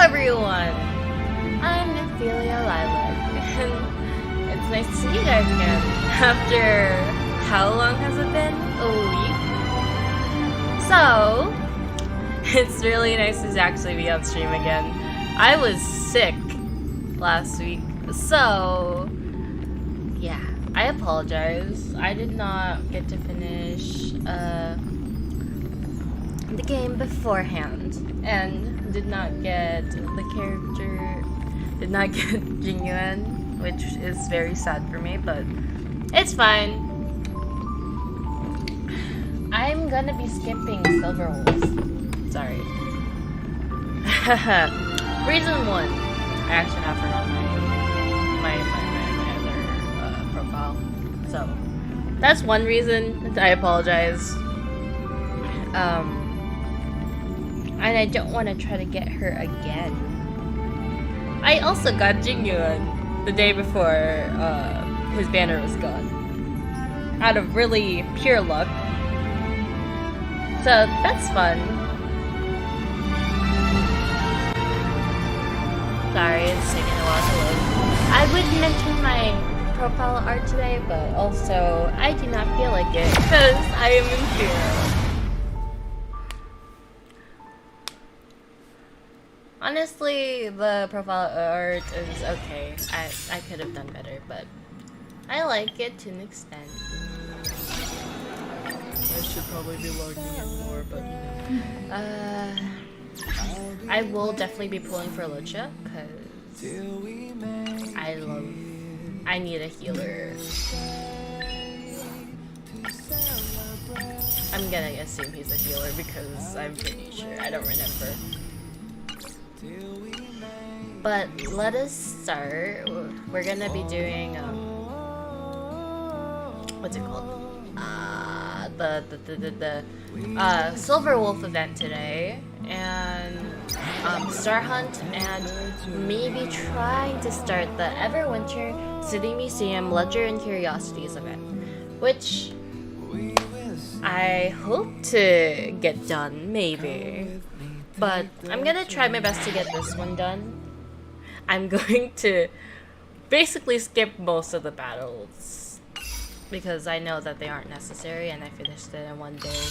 everyone! I'm Nephelia Lilac, and it's nice to see you guys again. After how long has it been? A week? So, it's really nice to actually be on stream again. I was sick last week, so yeah, I apologize. I did not get to finish the game beforehand, and did not get the character, did not get Jingyuan, which is very sad for me, but it's fine. I'm gonna be skipping Silver Wolves. Sorry. Reason one, I actually have forgotten my other profile, so that's one reason. I apologize. And I don't want to try to get her again. I also got Jingyuan the day before his banner was gone, out of really pure luck. So that's fun. Sorry, it's taking a while to load. I would mention my profile art today, but also I do not feel like it because I am in fear. Honestly, the profile art is okay. I could have done better, but I like it to an extent. I should probably be logging in more, but I will definitely be pulling for Lucha because I need a healer. I'm gonna assume he's a healer because I'm pretty sure. I don't remember. But let us start. We're gonna be doing what's it called? The Silver Wolf event today, and Star Hunt, and maybe trying to start the Everwinter City Museum Ledger and Curiosities event, which I hope to get done, maybe. But I'm gonna try my best to get this one done. I'm going to basically skip most of the battles because I know that they aren't necessary, and I finished it in one day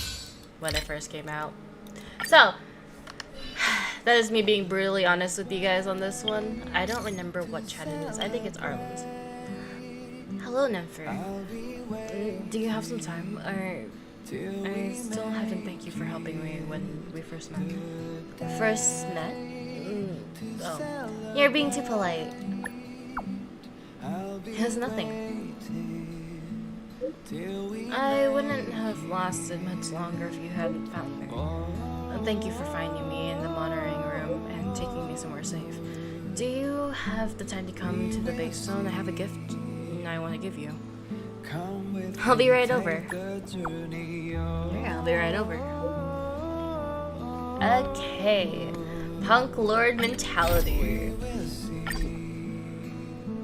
when it first came out. So, that is me being brutally honest with you guys on this one. I don't remember what chat it is. I think it's Arlen's. Hello, Nympher. Do you have some time? I still haven't thanked you for helping me when we first met. First met? Oh. You're being too polite. It has nothing. I wouldn't have lasted much longer if you hadn't found me. Thank you for finding me in the monitoring room and taking me somewhere safe. Do you have the time to come to the base zone? I have a gift I want to give you. I'll be right over. Yeah, I'll be right over. Okay. Punk Lord mentality.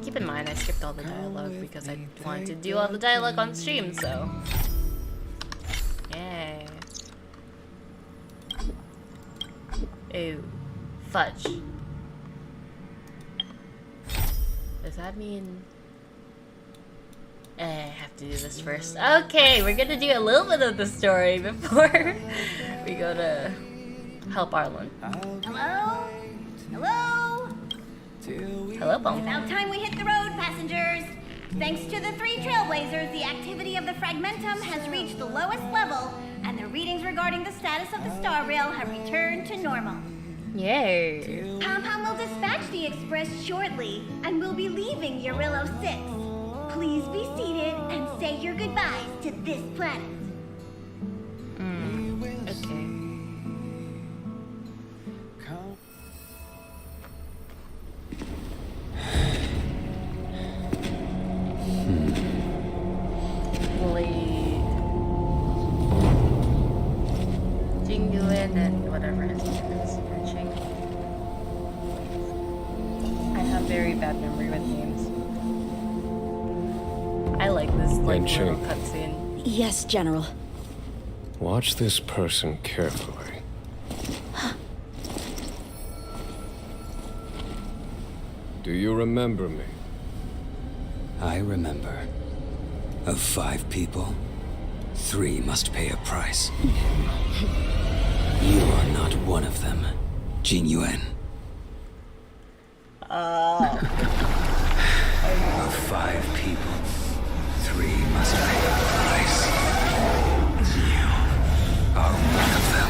Keep in mind, I skipped all the dialogue because I wanted to do all the dialogue on stream, so. Yay. Ew. Fudge. Does that mean I have to do this first? Okay, we're gonna do a little bit of the story before we go to help Arlen. Hello? Hello? Hello, Bone. About time we hit the road, passengers. Thanks to the 3 trailblazers, the activity of the Fragmentum has reached the lowest level, and the readings regarding the status of the star rail have returned to normal. Yay. Pom-Pom will dispatch the express shortly, and we'll be leaving Urillo 6. Please be seated and say your goodbyes to this planet. Okay. Jingyuan and whatever his name is. I have very bad memory with names. I like this like little cutscene. Yes, General. Watch this person carefully. Do you remember me? I remember. Of 5 people, 3 must pay a price. You are not one of them, Jin Yuan. Of 5 people, 3 must pay a price. You are one of them.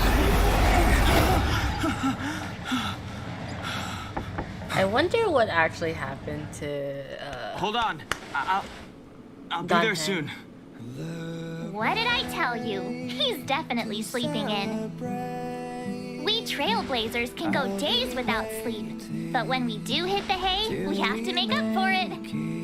I wonder what actually happened to Hold on. I'll be Dante. there soon. What did I tell you? He's definitely sleeping in. We trailblazers can go days without sleep, but when we do hit the hay, we have to make up for it.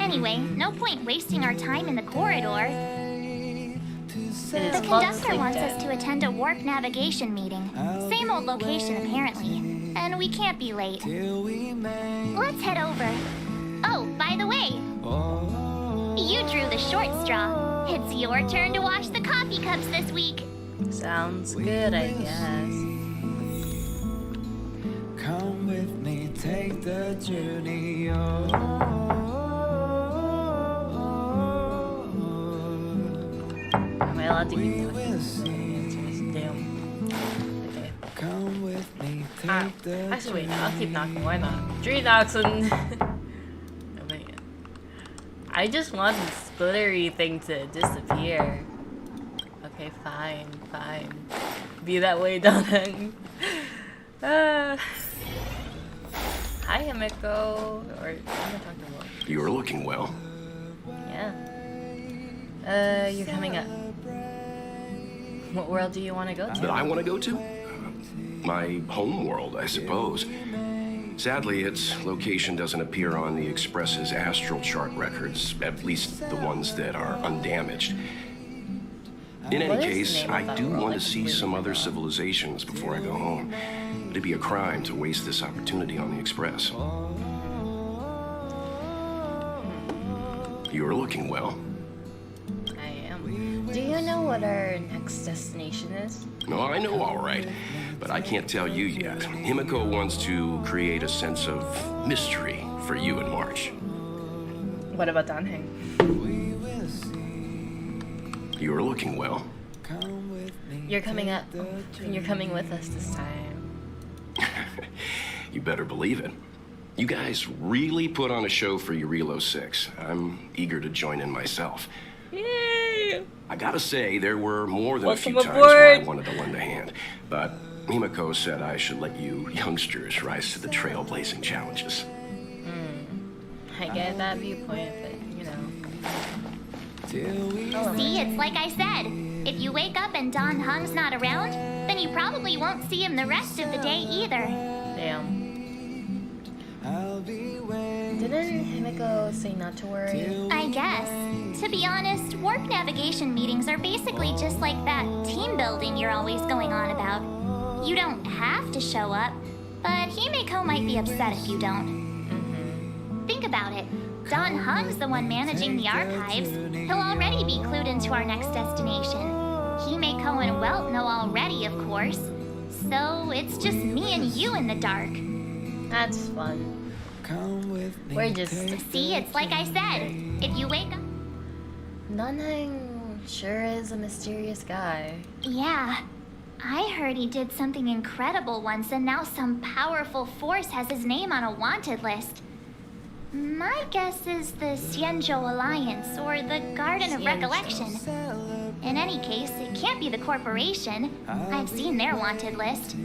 Anyway, no point wasting our time in the corridor. it is The called conductor Sleep wants Debt. us to attend a warp navigation meeting. Same old location, apparently. And we can't be late. Let's head over. Oh, by the way, you drew the short straw. It's your turn to wash the coffee cups this week. Sounds good, I guess. Come with me, take the journey. Am I allowed to keep doing We'll this? see. Damn. Okay. Come with me, Ah, take the actually, wait, I'll keep knocking. Why not? 3 knocks and. Oh, man. I just want the splittery thing to disappear. Okay, fine, fine. Be that way, Donheng. Hi, Himiko. Or I'm gonna talk to Will. You're looking well. Yeah. You're coming up. What world do you want to go That to? I want to go to? My home world, I suppose. Sadly, its location doesn't appear on the Express's astral chart records, at least the ones that are undamaged. In What any is the case, name of I that do world? want I to see completely some other forgot. civilizations before I go home. It'd be a crime to waste this opportunity on the Express. You're looking well. I am. Do you know what our next destination is? No, I know all right, but I can't tell you yet. Himiko wants to create a sense of mystery for you in March. What about Donheng? You're looking well. Come with me. You're coming up, and you're coming with us this time. You better believe it. You guys really put on a show for Eurilo 6. I'm eager to join in myself. Yay! I gotta say, there were more than Welcome a few times where I aboard. wanted to lend a hand, but Himiko said I should let you youngsters rise to the trailblazing challenges. I get that viewpoint, but you know. See, it's like I said. If you wake up and Don Hung's not around, then you probably won't see him the rest of the day either. Damn. Didn't Himiko say not to worry? I guess. To be honest, warp navigation meetings are basically just like that team building you're always going on about. You don't have to show up, but Himiko might be upset if you don't. Think about it. Don Hung's the one managing the archives. He'll already be clued into our next destination. Himiko and Welt know already, of course. So it's just me and you in the dark. That's fun. Come with me. We're just. See, it's like I said. If you wake up... Donheng sure is a mysterious guy. Yeah. I heard he did something incredible once, and now some powerful force has his name on a wanted list. My guess is the Xianzhou Alliance, or the Garden of Xianzhou. Recollection. In any case, it can't be the corporation. I've seen their wanted list.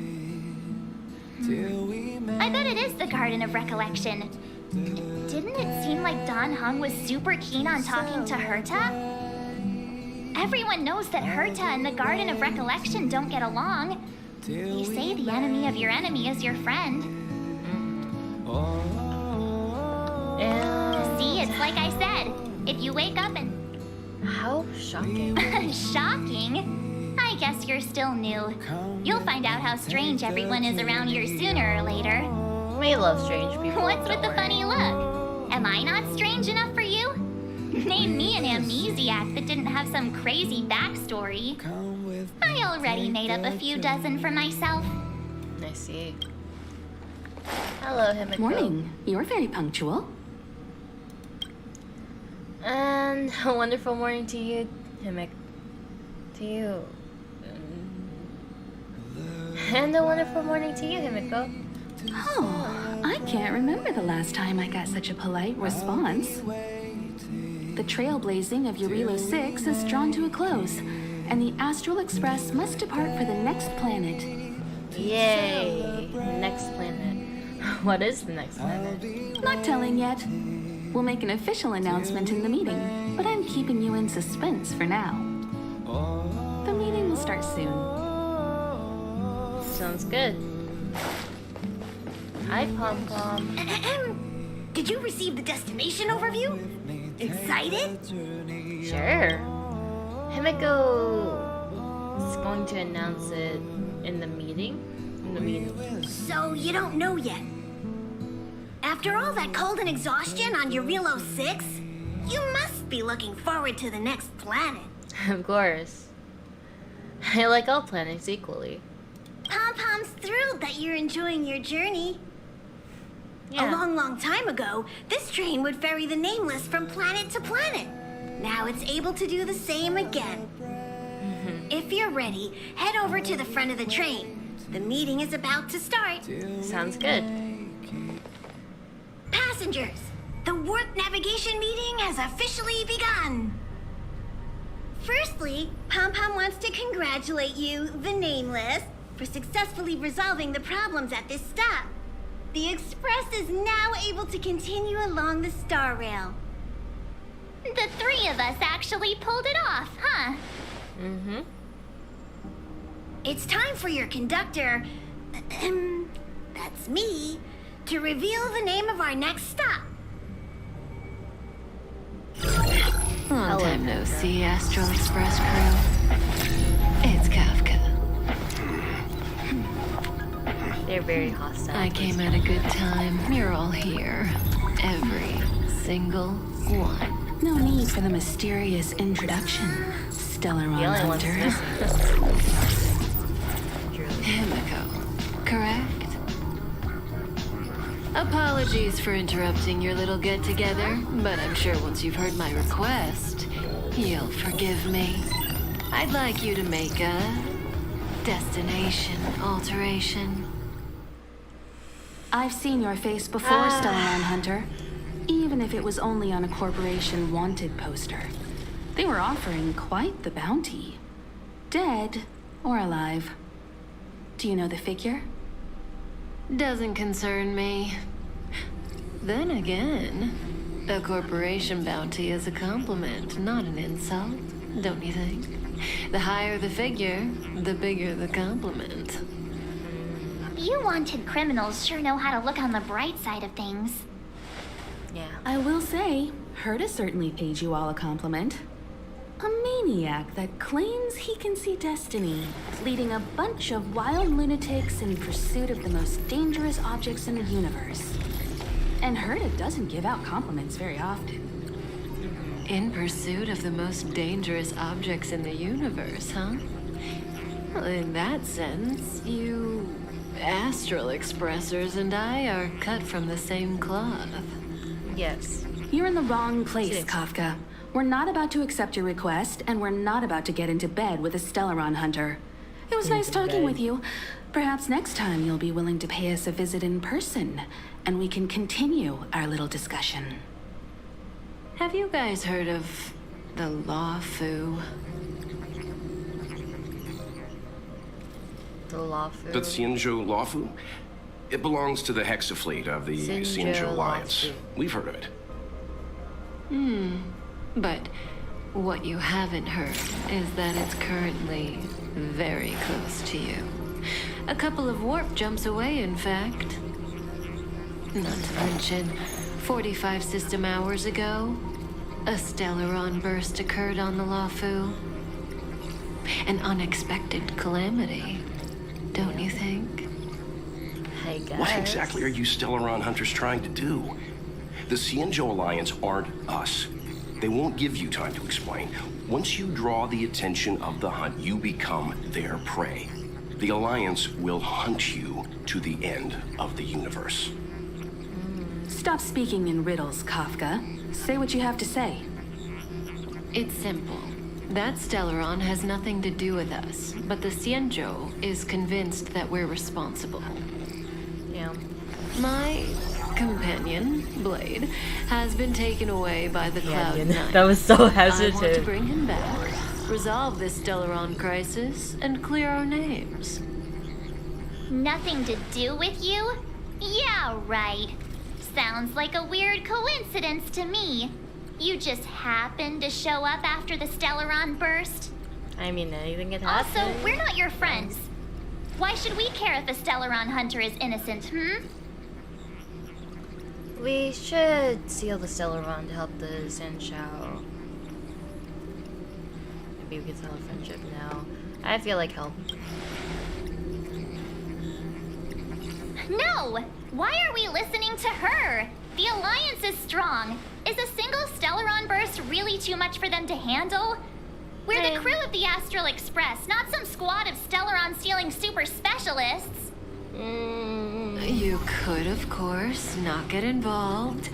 I bet it is the Garden of Recollection. Didn't it seem like Don Hung was super keen on talking to Herta? Everyone knows that Herta and the Garden of Recollection don't get along. They say the enemy of your enemy is your friend. And See, it's like I said. If you wake up and... how shocking. Shocking. I guess you're still new. You'll find out how strange everyone is around here sooner or later. We love strange people. What's with don't the worry. funny look? Am I not strange enough for you? Name me an amnesiac that didn't have some crazy backstory. Come with me. I already made up a few dozen for myself. I see. Hello, Himiko. Morning. You're very punctual. And a wonderful morning to you, Himiko. To you. And a wonderful morning to you, Himiko. Oh, I can't remember the last time I got such a polite response. The trailblazing of Eurilo 6 is drawn to a close, and the Astral Express must depart for the next planet. Yay! Next planet. What is the next planet? Not telling yet. We'll make an official announcement in the meeting, but I'm keeping you in suspense for now. The meeting will start soon. Sounds good. Hi, Pom Pom. Did you receive the destination overview? Excited? Sure. Himiko is going to announce it in the meeting. So you don't know yet. After all that cold and exhaustion on Eurilo 6, you must be looking forward to the next planet. Of course. I like all planets equally. Pom Pom's thrilled that you're enjoying your journey. Yeah. A long time ago, this train would ferry the Nameless from planet to planet. Now it's able to do the same again. If you're ready, head over to the front of the train. The meeting is about to start. Sounds good. Passengers, the warp navigation meeting has officially begun. Firstly, Pom Pom wants to congratulate you, the Nameless, for successfully resolving the problems at this stop. The Express is now able to continue along the Star Rail. The three of us actually pulled it off, huh? Mm-hmm. It's time for your conductor, that's me, to reveal the name of our next stop. Long time no see, Astral Express crew. It's Kafka. They're very hostile. I came at a good time. You're all here. Every single one. No need for the mysterious introduction, Stellaron The only one's Hunter. missing. Himiko, correct? Apologies for interrupting your little get-together, but I'm sure once you've heard my request, you'll forgive me. I'd like you to make a destination alteration. I've seen your face before, Stellaron Hunter. Even if it was only on a corporation wanted poster. They were offering quite the bounty. Dead or alive. Do you know the figure? Doesn't concern me. Then again, a corporation bounty is a compliment, not an insult, don't you think? The higher the figure, the bigger the compliment. You wanted criminals sure know how to look on the bright side of things. Yeah. I will say, Herta certainly paid you all a compliment. A maniac that claims he can see destiny, leading a bunch of wild lunatics in pursuit of the most dangerous objects in the universe. And Herta doesn't give out compliments very often. In pursuit of the most dangerous objects in the universe, huh? Well, in that sense, you Astral Expressers and I are cut from the same cloth. Yes. You're in the wrong place, Yes. Kafka. We're not about to accept your request, and we're not about to get into bed with a Stellaron Hunter. It was nice talking bed. with you. Perhaps next time you'll be willing to pay us a visit in person, and we can continue our little discussion. Have you guys heard of the Lawfu? The Lawfu. The Xianzhou Lawfu? It belongs to the Hexafleet of the Xianzhou Xianzhou Alliance. Lawfu. We've heard of it. But what you haven't heard is that it's currently very close to you. A couple of warp jumps away, in fact. Not to mention, 45 system hours ago, a Stellaron burst occurred on the Lawfu. An unexpected calamity, don't you think? I guess. What exactly are you Stellaron hunters trying to do? The Xianzhou Alliance aren't us. They won't give you time to explain. Once you draw the attention of the hunt, you become their prey. The Alliance will hunt you to the end of the universe. Stop speaking in riddles, Kafka. Say what you have to say. It's simple. That Stellaron has nothing to do with us, but the Xianzhou is convinced that we're responsible. Yeah. My companion, Blade, has been taken away by the Cloud Nine. That was so I want to hesitant. bring him back, resolve this Stellaron crisis, and clear our names. Nothing to do with you? Yeah, right. Sounds like a weird coincidence to me. You just happened to show up after the Stellaron burst? I mean, anything can happen. Also, we're not your friends. Why should we care if a Stellaron hunter is innocent, We should seal the Stellaron to help the Sanshao. Maybe we can tell a friendship now. I feel like help. No! Why are we listening to her? The Alliance is strong. Is a single Stellaron burst really too much for them to handle? We're the crew of the Astral Express, not some squad of Stellaron stealing super specialists. You could, of course, not get involved.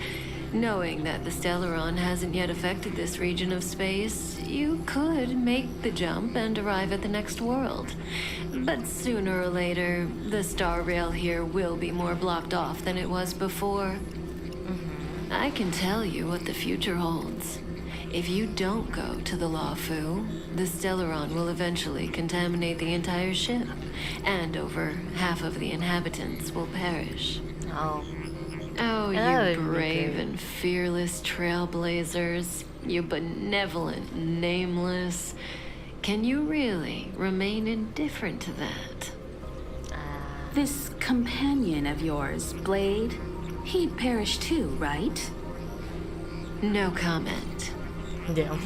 Knowing that the Stellaron hasn't yet affected this region of space, you could make the jump and arrive at the next world. But sooner or later, the star rail here will be more blocked off than it was before. I can tell you what the future holds. If you don't go to the Luofu, the Stellaron will eventually contaminate the entire ship, and over half of the inhabitants will perish. Oh. Oh, That you would be brave good. and fearless trailblazers. You benevolent nameless. Can you really remain indifferent to that? This companion of yours, Blade, he'd perish too, right? No comment. Damn.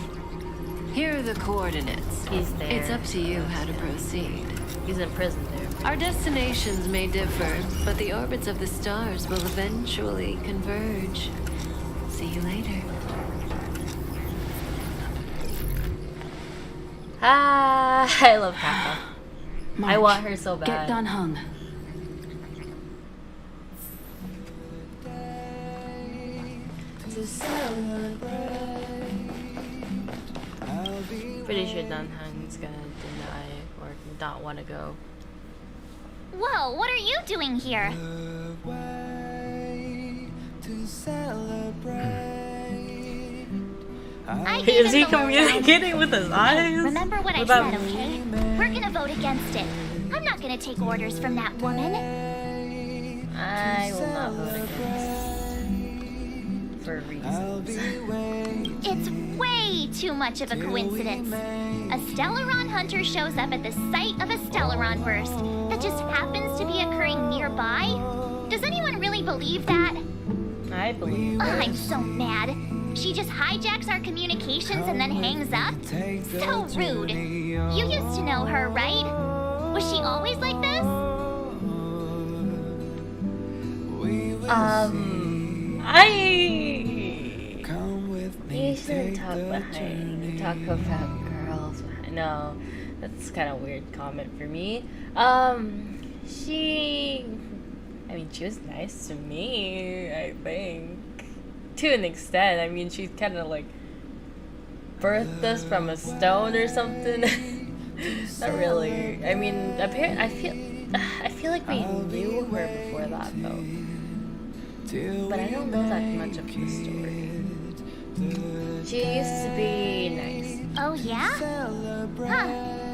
Here are the coordinates. He's there. It's up to you how to proceed. He's in prison there. Our destinations may differ, but the orbits of the stars will eventually converge. See you later. I love Kappa. I March, want her so bad. Get Dan Heng. Pretty sure Dan Heng's gonna deny or not want to go. Whoa, what are you doing here? I gave Is him he the lowdown. communicating with his eyes? Remember what I Without- said, okay? We're gonna vote against it. I'm not gonna take orders from that woman. I will not vote against. For reasons. It's way too much of a coincidence. A Stellaron hunter shows up at the site of a Stellaron burst that just happens to be occurring nearby. Does anyone really believe that? I believe. Oh, I'm so mad. She just hijacks our communications and then hangs up? So rude. You used to know her, right? Was she always like this? You shouldn't talk behind. Talk about girls. No, that's kind of weird comment for me. She was nice to me, I think. To an extent. I mean, she's kind of like birthed us from a stone or something. Not really. I mean, I feel like we knew her before that, though. But I don't know that much of the story. She used to be nice. Oh, yeah? Huh.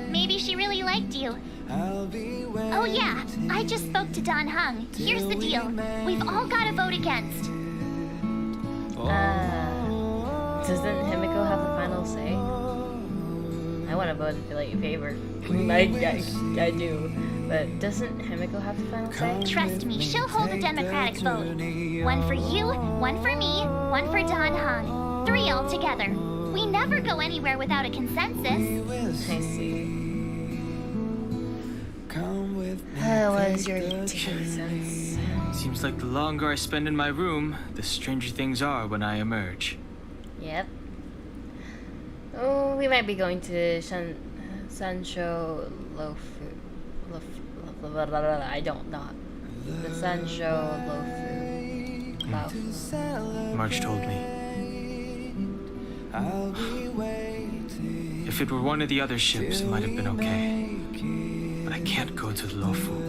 Maybe she really liked you. Oh, yeah. I just spoke to Dan Heng. Here's the deal. We've all got to vote against. Doesn't Himiko have the final say? I want to vote in favor. I do. But doesn't Himiko have the final say? Trust me, she'll hold a democratic vote. One for you, one for me, one for Dan Heng. 3 altogether. We never go anywhere without a consensus. I see. What is your 2 cents? Seems like the longer I spend in my room, the stranger things are when I emerge. Yep. Oh, we might be going to Sancho Lofu. I don't know. The Sancho Lofu. about? March told me. I'll be waiting. If it were one of the other ships, it might have been okay. But I can't go to the Lofu.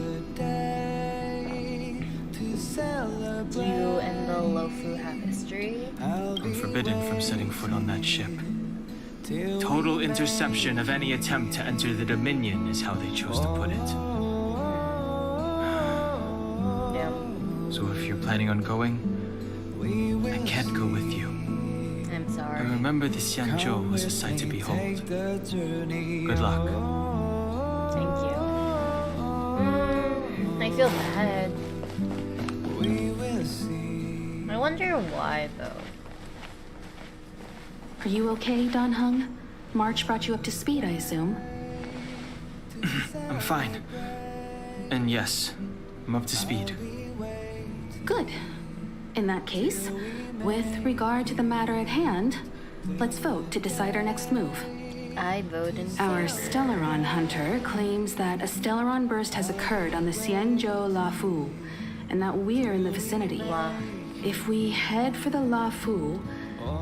You and the Lofu have history? I'm forbidden from setting foot on that ship. Total interception of any attempt to enter the Dominion is how they chose to put it. Yeah. So if you're planning on going, I can't go with you. I'm I sorry. remember the Xianzhou was a sight to behold. Good luck. Thank you. I feel bad. I wonder why, though. Are you okay, Don Hung? March brought you up to speed, I assume. I'm fine. And yes, I'm up to speed. Good. In that case, with regard to the matter at hand, let's vote to decide our next move. I vote in Our favor. Stellaron hunter claims that a Stellaron burst has occurred on the Xianzhou Lafu, and that we're in the vicinity. Wow. If we head for the Lafu,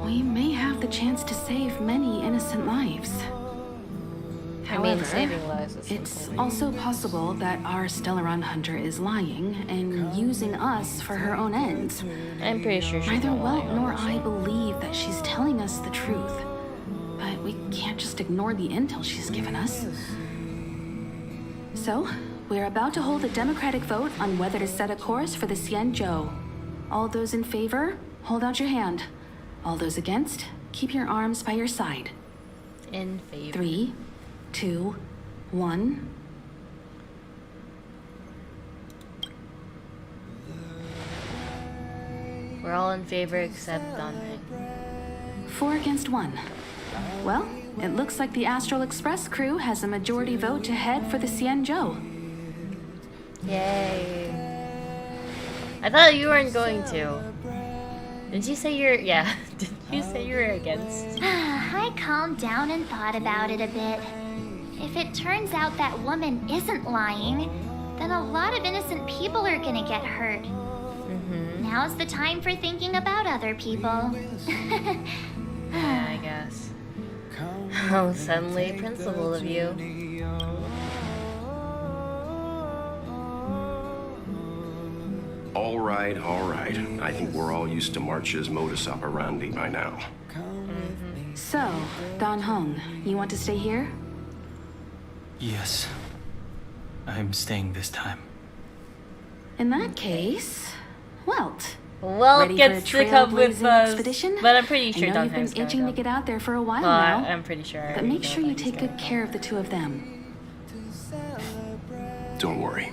we may have the chance to save many innocent lives. I mean, However, saving lives is it's something. also possible that our Stellaron hunter is lying and using us for her own ends. I'm pretty sure she's Neither not Welt lying, nor honestly. I believe that she's telling us the truth. But we can't just ignore the intel she's given us. So, we're about to hold a democratic vote on whether to set a course for the Xianzhou. All those in favor, hold out your hand. All those against, keep your arms by your side. In favor. 3, 2, 1. We're all in favor except Dante. 4 against 1. Well, it looks like the Astral Express crew has a majority vote to head for the Xianzhou. Yay. I thought you weren't going to. Did you say you're... Yeah. Did you say you were against? I calmed down and thought about it a bit. If it turns out that woman isn't lying, then a lot of innocent people are gonna get hurt. Now's the time for thinking about other people. Yeah, I guess. Oh, suddenly principal of you. All right, all right. I think we're all used to March's modus operandi by now. So, Don Hung, you want to stay here? Yes. I'm staying this time. In that case, Welt. Well, Ready for a gets to come with trailblazing us. expedition? But I'm pretty sure I know Don you've been Hung's gonna itching go. to get out there for a while Well, now. I'm pretty sure. I But already make know sure you that he's take gonna good go. care of the two of them. Don't worry.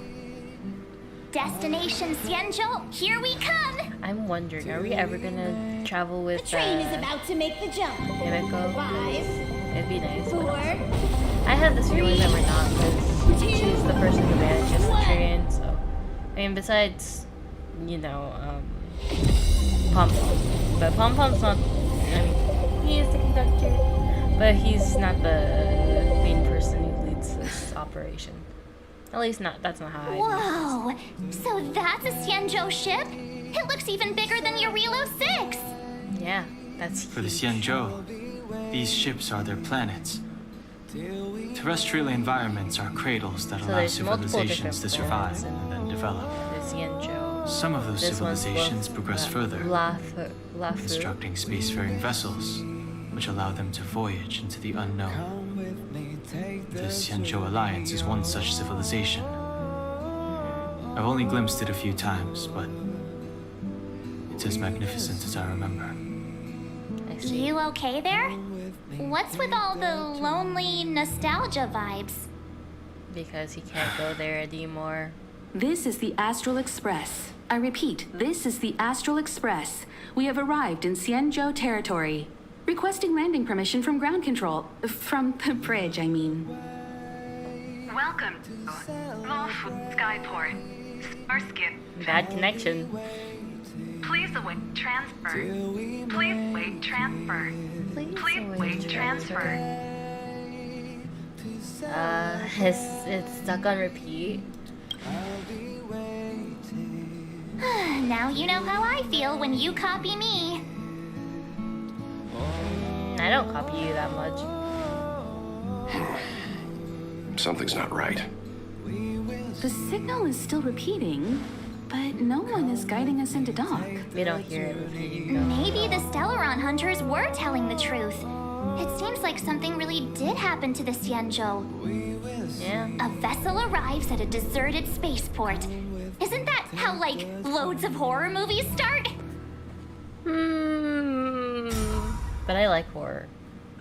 Destination Xianzhou, here we come! I'm wondering, are we ever gonna travel with The train is about to make the jump. Himeko? 5, It'd be nice. 4, I have this feeling that we're not, because she's the person who manages the train, so... I mean, besides, you know, Pom Pom. But Pom Pom's not... I mean, he is the conductor, but he's not the main person who leads this operation. At least not, that's not how I Whoa! So that's a Xianzhou ship? It looks even bigger than Eurilo 6! Yeah, that's For the huge. Xianzhou, these ships are their planets. Terrestrial environments are cradles that So allow there's multiple civilizations to different survive planets in and then develop. the Xianzhou. Some of those This one's civilizations progress further, Lafu. constructing spacefaring vessels, which allow them to voyage into the unknown. The Xianzhou Alliance is one such civilization. I've only glimpsed it a few times, but it's as magnificent as I remember. I see. You okay there? What's with all the lonely nostalgia vibes? Because he can't go there anymore. This is the Astral Express. I repeat, this is the Astral Express. We have arrived in Xianzhou territory. Requesting landing permission from ground control. From the bridge, I mean. Welcome to Lawful Skyport. Starskin. Bad connection. Please await transfer. Please wait transfer. Please wait transfer. It's stuck on repeat. Now you know how I feel when you copy me. I don't copy you that much. Something's not right. The signal is still repeating, but no one is guiding us into dock. We don't hear it repeating though. Maybe the Stellaron hunters were telling the truth. It seems like something really did happen to the Xianzhou. Yeah. A vessel arrives at a deserted spaceport. Isn't that how, like, loads of horror movies start? But I like horror.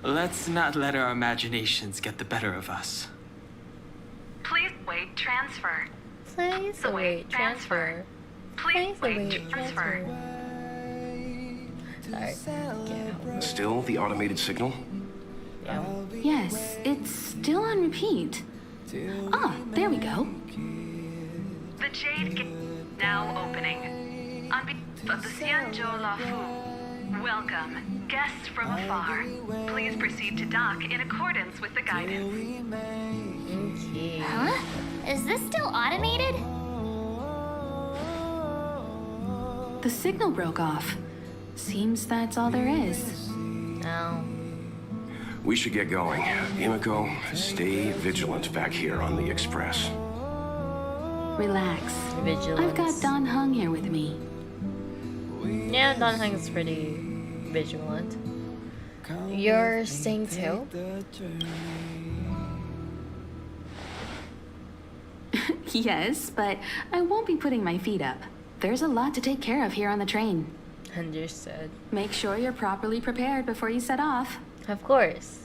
Let's not let our imaginations get the better of us. Please wait transfer. Please await transfer. Please await wait transfer. Sorry. Can't help it. Still the automated signal? Yeah. Yes, it's still on repeat. Ah, there we go. The Jade Gate now opening. On behalf of the Xianzhou Lafu, welcome, guests from afar. Please proceed to dock in accordance with the guidance. Okay. Huh? Is this still automated? The signal broke off. Seems that's all there is. No. We should get going. Imiko, stay vigilant back here on the Express. Relax. Vigilance. I've got Don Hung here with me. Yeah, Don Hung's pretty vigilant. You're staying too? Yes, but I won't be putting my feet up. There's a lot to take care of here on the train. Understood. Make sure you're properly prepared before you set off. Of course.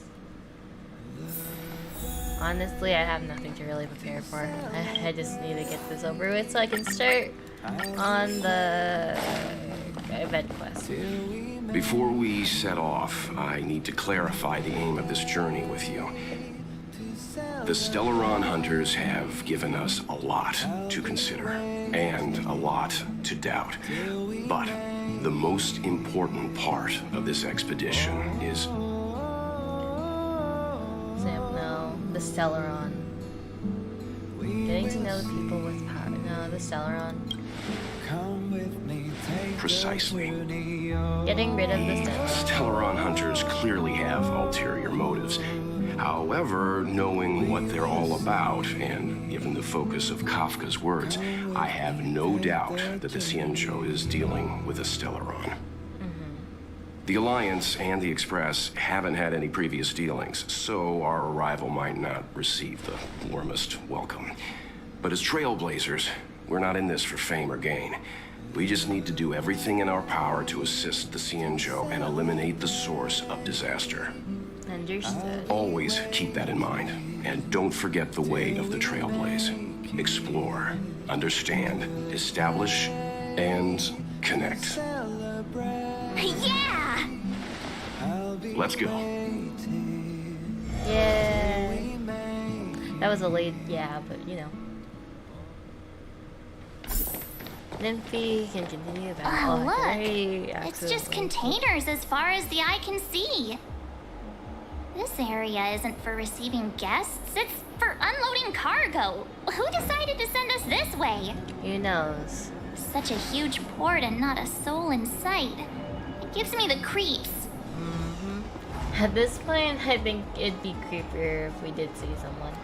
Honestly, I have nothing to really prepare for. I just need to get this over with so I can start on the event quest. Before we set off, I need to clarify the aim of this journey with you. The Stellaron hunters have given us a lot to consider, and a lot to doubt. But the most important part of this expedition is... Sam, no. The Stellaron. Getting to know the people with power. No, the Stellaron. Precisely. Getting rid of the Stellaron. Stellaron hunters clearly have ulterior motives. However, knowing what they're all about, and given the focus of Kafka's words, I have no doubt that the Xianzhou is dealing with a Stellaron. The Alliance and the Express haven't had any previous dealings, so our arrival might not receive the warmest welcome. But as trailblazers, we're not in this for fame or gain. We just need to do everything in our power to assist the Xianzhou and eliminate the source of disaster. Understood. Always keep that in mind. And don't forget the way of the Trailblaze. Explore, understand, establish, and connect. Yeah! Let's go. Yeah. That was a late yeah, but you know. Nymphy can continue that. Oh, look! Great. It's just containers as far as the eye can see. This area isn't for receiving guests, it's for unloading cargo. Who decided to send us this way? Who knows? Such a huge port and not a soul in sight. It gives me the creeps. At this point, I think it'd be creepier if we did see someone.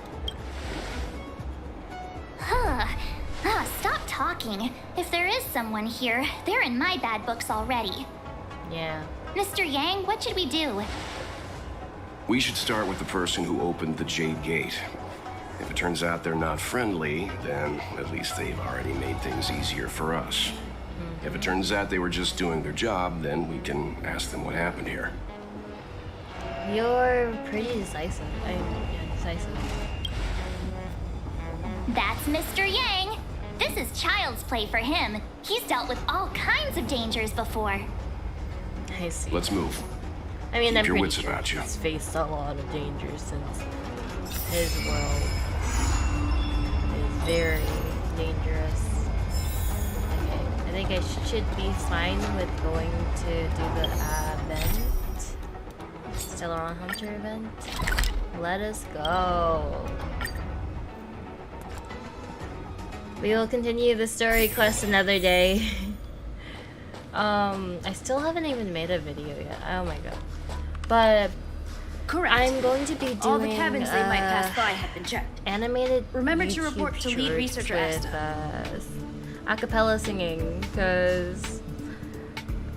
Huh. Stop talking. If there is someone here, they're in my bad books already. Yeah. Mr. Yang, what should we do? We should start with the person who opened the Jade Gate. If it turns out they're not friendly, then at least they've already made things easier for us. If it turns out they were just doing their job, then we can ask them what happened here. You're pretty decisive. Yeah, decisive. That's Mr. Yang. This is child's play for him. He's dealt with all kinds of dangers before. I see. Let's move. I mean, Keep I'm your pretty wits sure about you. he's faced a lot of danger since his world is very dangerous. Okay, I think I should be fine with going to do the event. Stellaron Hunter event. Let us go. We will continue the story quest another day. I still haven't even made a video yet. Oh my god. But Correct. I'm going to be doing All the cabins they might pass by have been checked. animated Remember to YouTube report to lead shorts researcher with acapella singing, because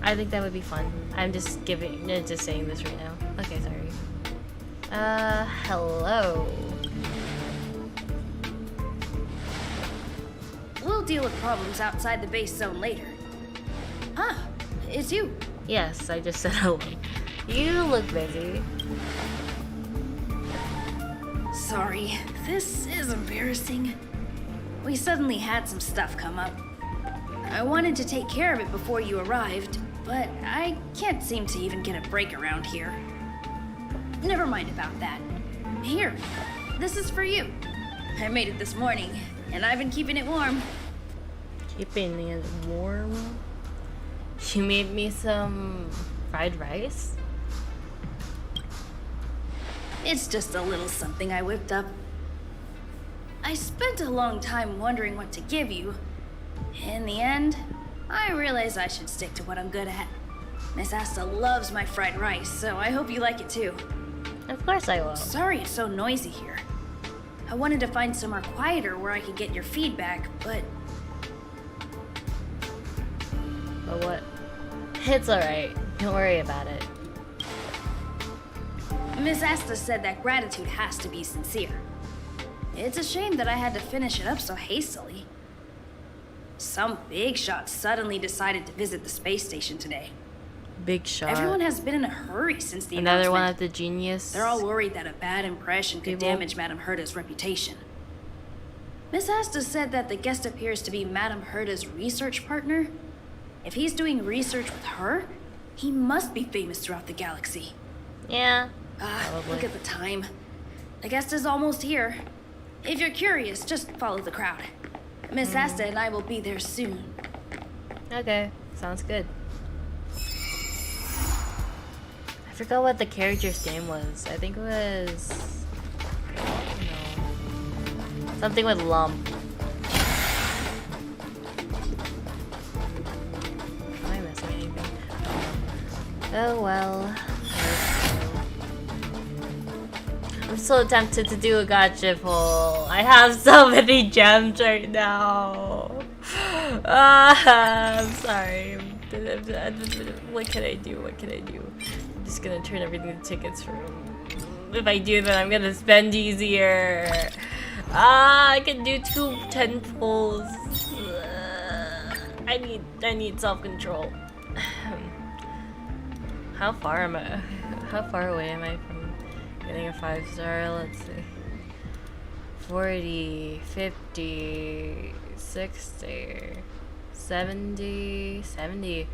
I think that would be fun. I'm just saying this right now. Okay, sorry. Hello. We'll deal with problems outside the base zone later. Ah, it's you. Yes, I just said hello. You look busy. Sorry, this is embarrassing. We suddenly had some stuff come up. I wanted to take care of it before you arrived, but I can't seem to even get a break around here. Never mind about that. Here, this is for you. I made it this morning, and I've been keeping it warm. Keeping it warm? You made me some fried rice? It's just a little something I whipped up. I spent a long time wondering what to give you. In the end, I realized I should stick to what I'm good at. Miss Asta loves my fried rice, so I hope you like it too. Of course I will. Sorry it's so noisy here. I wanted to find somewhere quieter where I could get your feedback, but... But what? It's alright. Don't worry about it. Miss Asta said that gratitude has to be sincere. It's a shame that I had to finish it up so hastily. Some big shot suddenly decided to visit the space station today. Big shot. Everyone has been in a hurry since the Another announcement. one of the genius. They're all worried that a bad impression could people. damage Madame Herta's reputation. Miss Asta said that the guest appears to be Madame Herta's research partner. If he's doing research with her, he must be famous throughout the galaxy. Yeah. Probably. Look at the time. The guest is almost here. If you're curious, just follow the crowd. Miss Asta and I will be there soon. Okay, sounds good. I forgot what the character's name was. I think it was... No. Something with lump. Am I missing anything? Oh well. I'm so tempted to do a gotcha pull. I have so many gems right now. I'm sorry. What can I do? What can I do? I'm just gonna turn everything to tickets for him. If I do, then I'm gonna spend easier. I can do 2 10 pulls. I need self-control. How far am I? How far away am I from getting a 5-star? Let's see. 40, 50, 60, 70, 70.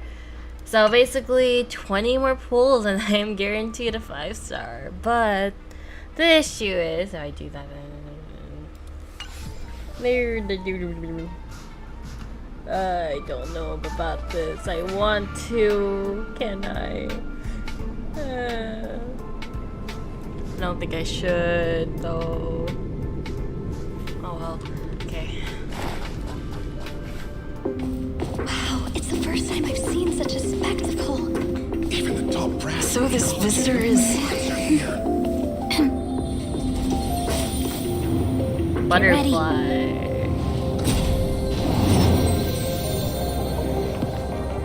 So basically 20 more pulls and I am guaranteed a 5-star. But the issue is, if I do that, I don't know about this. I want to. Can I? I don't think I should, though. Oh well. Okay. Wow, it's the first time I've seen such a spectacle. Even the top brass. So this visitor is... Butterfly.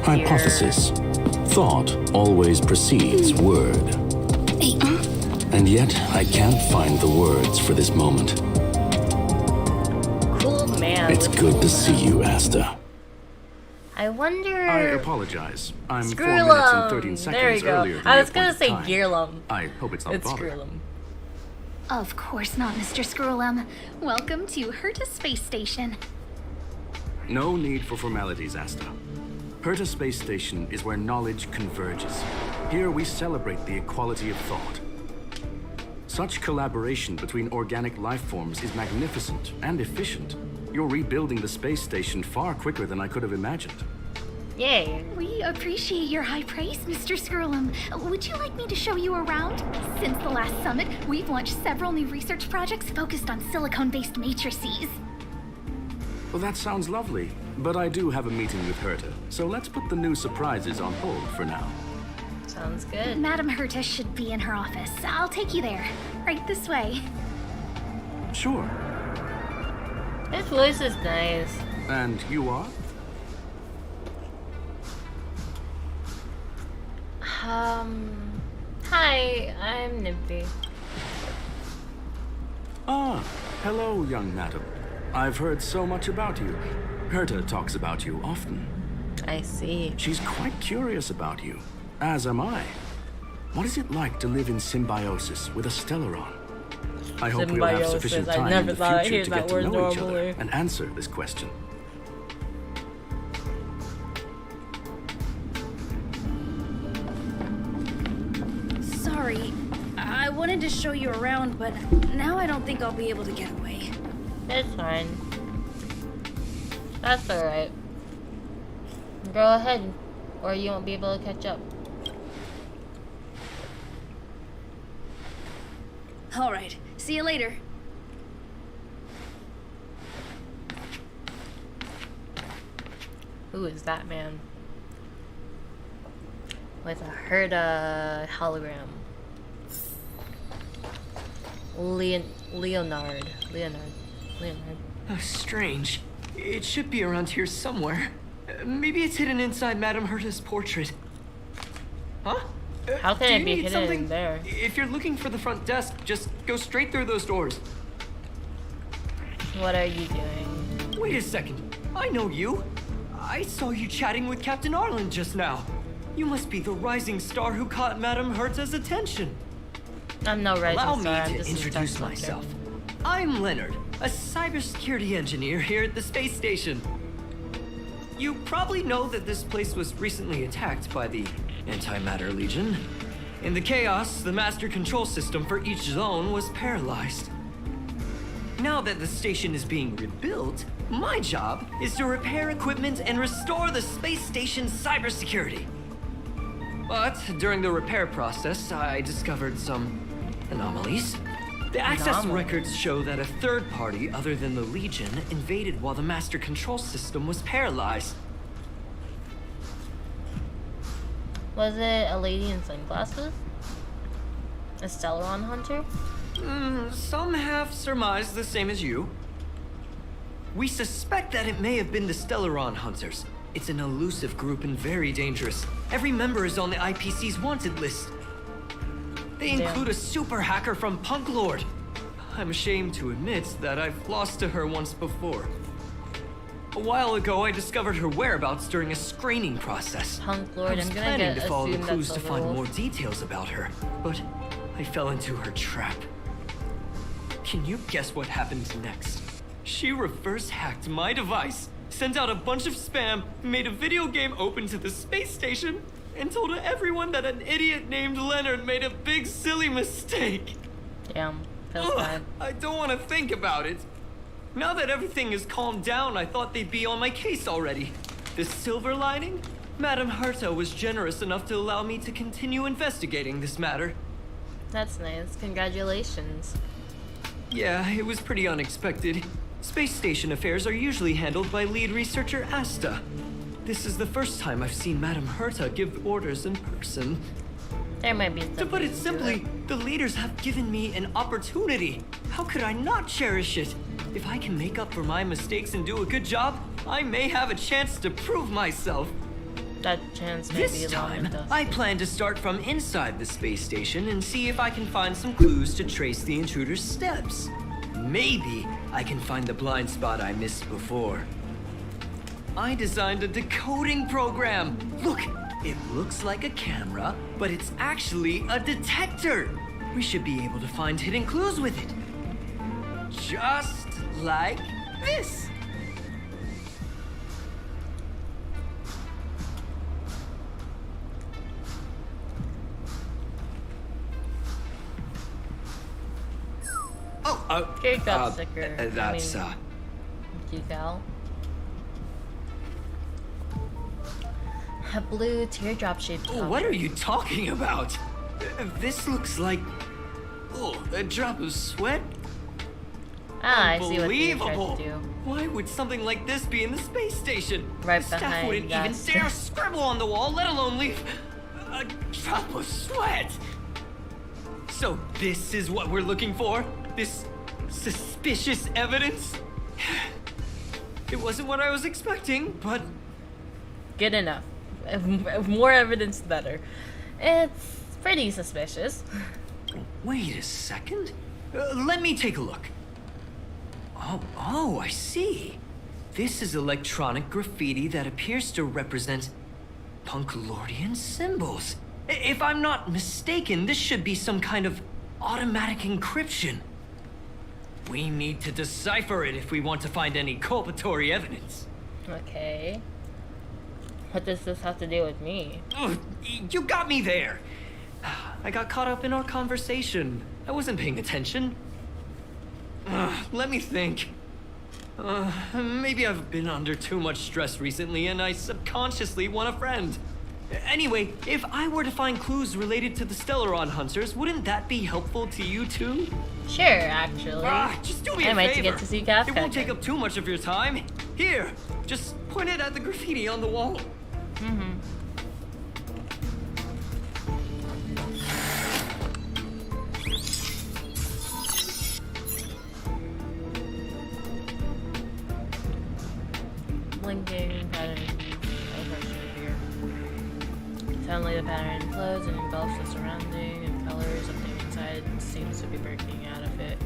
Hypothesis. Thought always precedes word. And yet, I can't find the words for this moment. Cool man. It's good to see you, Asta. I wonder. I apologize. I'm 4 Screwlum. minutes and 13 seconds There you go. earlier than I the was gonna appointed say time. Gearlum. I hope it's not It's bothered. Screwlum. Of course not, Mr. Screwlum. Welcome to Herta Space Station. No need for formalities, Asta. Herta Space Station is where knowledge converges. Here we celebrate the equality of thought. Such collaboration between organic life forms is magnificent and efficient. You're rebuilding the space station far quicker than I could have imagined. Yay. We appreciate your high praise, Mr. Screwlum. Would you like me to show you around? Since the last summit, we've launched several new research projects focused on silicone-based matrices. Well, that sounds lovely, but I do have a meeting with Herta, so let's put the new surprises on hold for now. Sounds good. Madam Herta should be in her office. I'll take you there. Right this way. Sure. His voice is nice. And you are? Hi, I'm Nimpy. Ah, hello, young madam. I've heard so much about you. Herta talks about you often. I see. She's quite curious about you, as am I. What is it like to live in symbiosis with a Stellaron? I hope we'll have sufficient Symbiosis. I time in never the thought I'd future hear to that get to word know each normally. other and answer this question. Sorry, I wanted to show you around, but now I don't think I'll be able to get away. It's fine. That's alright. Go ahead, or you won't be able to catch up. Alright, see you later. Who is that man? With a Herta hologram. Leonard. Oh, strange. It should be around here somewhere. Maybe it's hidden inside Madame Herta's portrait. Huh? How can Do it you be need hidden something? in there? If you're looking for the front desk, just go straight through those doors. What are you doing? Wait a second. I know you. I saw you chatting with Captain Arlen just now. You must be the rising star who caught Madame Herta's attention. I'm no rising Allow star. I'm me to just a introduce stunt myself. I'm Leonard, a cybersecurity engineer here at the space station. You probably know that this place was recently attacked by the Antimatter Legion. In the chaos, the master control system for each zone was paralyzed. Now that the station is being rebuilt, my job is to repair equipment and restore the space station's cybersecurity. But during the repair process, I discovered some anomalies. The access records show that a third party other than the Legion invaded while the master control system was paralyzed. Was it a lady in sunglasses? A Stellaron hunter? Some have surmised the same as you. We suspect that it may have been the Stellaron Hunters. It's an elusive group and very dangerous. Every member is on the IPC's wanted list. They include a super hacker from Punk Lord. I'm ashamed to admit that I've lost to her once before. A while ago, I discovered her whereabouts during a screening process. Punk Lord, I was I'm gonna planning get to follow the assume clues that's to a find wolf. more details about her, but I fell into her trap. Can you guess what happened next? She reverse hacked my device, sent out a bunch of spam, made a video game open to the space station, and told everyone that an idiot named Leonard made a big silly mistake. Damn, feels Ugh, bad. I don't want to think about it. Now that everything is calmed down, I thought they'd be on my case already. The silver lining? Madame Herta was generous enough to allow me to continue investigating this matter. That's nice. Congratulations. Yeah, it was pretty unexpected. Space station affairs are usually handled by lead researcher Asta. This is the first time I've seen Madame Herta give orders in person. There might be To put it simply, the leaders have given me an opportunity. How could I not cherish it? If I can make up for my mistakes and do a good job, I may have a chance to prove myself. That chance may be This long time, and dusty. I plan to start from inside the space station and see if I can find some clues to trace the intruder's steps. Maybe I can find the blind spot I missed before. I designed a decoding program. Look, it looks like a camera, but it's actually a detector. We should be able to find hidden clues with it. Just like this. Geek up sticker. That's, Geek out. A blue teardrop shaped Oh, what are you talking about? This looks like... Oh, a drop of sweat? Ah, I see what they tried Unbelievable. to do. Why would something like this be in the space station? Right the staff behind wouldn't even us. dare scribble on the wall, let alone leave a drop of sweat. So this is what we're looking for? This suspicious evidence? It wasn't what I was expecting, but... Good enough. More evidence, the better. It's pretty suspicious. Wait a second. Let me take a look. Oh, I see. This is electronic graffiti that appears to represent Punklordian symbols. If I'm not mistaken, this should be some kind of automatic encryption. We need to decipher it if we want to find any culpatory evidence. Okay. What does this have to do with me? Ugh, you got me there. I got caught up in our conversation. I wasn't paying attention. Let me think. Maybe I've been under too much stress recently and I subconsciously want a friend. Anyway, if I were to find clues related to the Stellaron hunters, wouldn't that be helpful to you too? Sure, actually. Just do me a I might favor. get to see Kafka. It won't take up too much of your time. Here, just point it at the graffiti on the wall. Mm-hmm. Blinking pattern here. Suddenly the pattern flows and envelops the surrounding and colors. Something inside seems to be breaking out of it.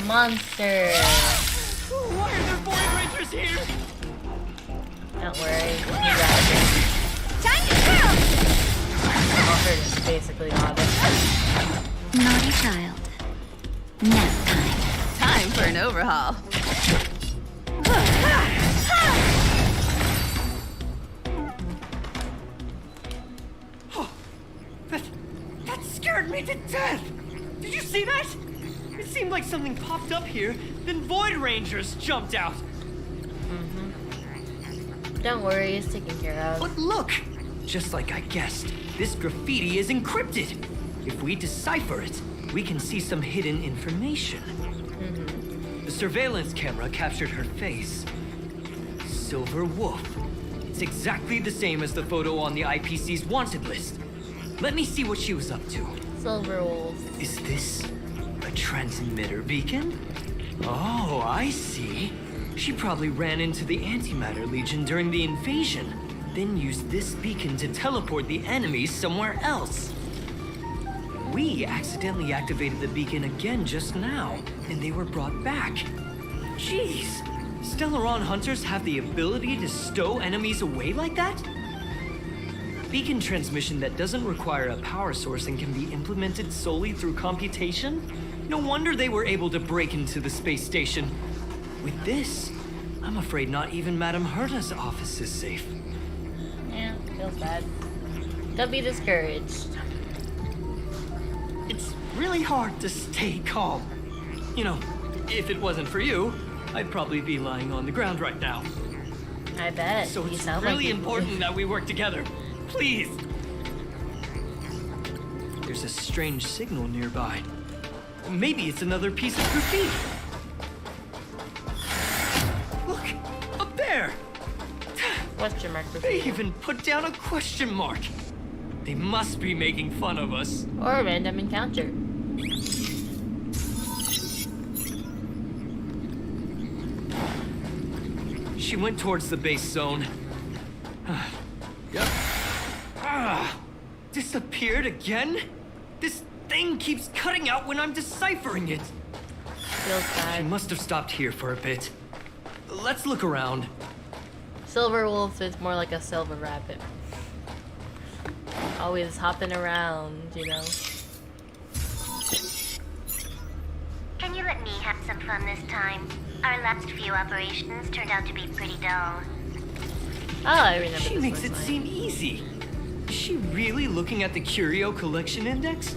Monster! Why are there Void Rangers here? Don't worry, we got it. Time to kill! All hurt is basically on it. Naughty child. Nap time. Time for an overhaul. That scared me to death! Did you see that? It seemed like something popped up here, then Void Rangers jumped out. Don't worry, it's taken care of. But look! Just like I guessed, this graffiti is encrypted. If we decipher it, we can see some hidden information. The surveillance camera captured her face. Silver Wolf. It's exactly the same as the photo on the IPC's wanted list. Let me see what she was up to. Silver Wolf. Is this a transmitter beacon? Oh, I see. She probably ran into the Antimatter Legion during the invasion, then used this beacon to teleport the enemies somewhere else. We accidentally activated the beacon again just now, and they were brought back. Jeez, Stellaron hunters have the ability to stow enemies away like that? Beacon transmission that doesn't require a power source and can be implemented solely through computation? No wonder they were able to break into the space station. With this, I'm afraid not even Madame Herta's office is safe. Yeah, feels bad. Don't be discouraged. It's really hard to stay calm. You know, if it wasn't for you, I'd probably be lying on the ground right now. I bet. So You it's sound really like important that we work together. Please! There's a strange signal nearby. Maybe it's another piece of graffiti. Look! Up there! Question mark They even put down a question mark. They must be making fun of us. Or a random encounter. She went towards the base zone. Yep. Disappeared again? This thing keeps cutting out when I'm deciphering it. Feels bad. She must have stopped here for a bit. Let's look around. Silver Wolf is more like a silver rabbit. Always hopping around, you know. Can you let me have some fun this time? Our last few operations turned out to be pretty dull. Oh, I remember She this makes voice it line. seem easy. Is she really looking at the Curio Collection Index?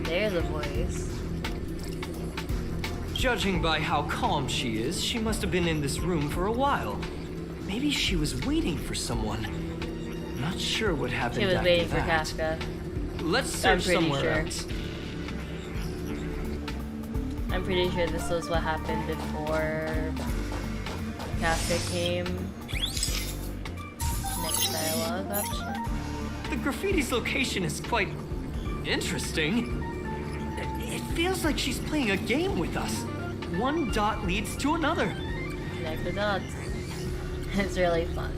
There's a voice. Judging by how calm she is, she must have been in this room for a while. Maybe she was waiting for someone. Not sure what happened She was after waiting for that. Kafka. Let's I'm search pretty somewhere sure. else. I'm pretty sure this was what happened before Kafka came. Next dialogue option. The graffiti's location is quite interesting. It feels like she's playing a game with us. One dot leads to another. Connect the dots. It's really fun.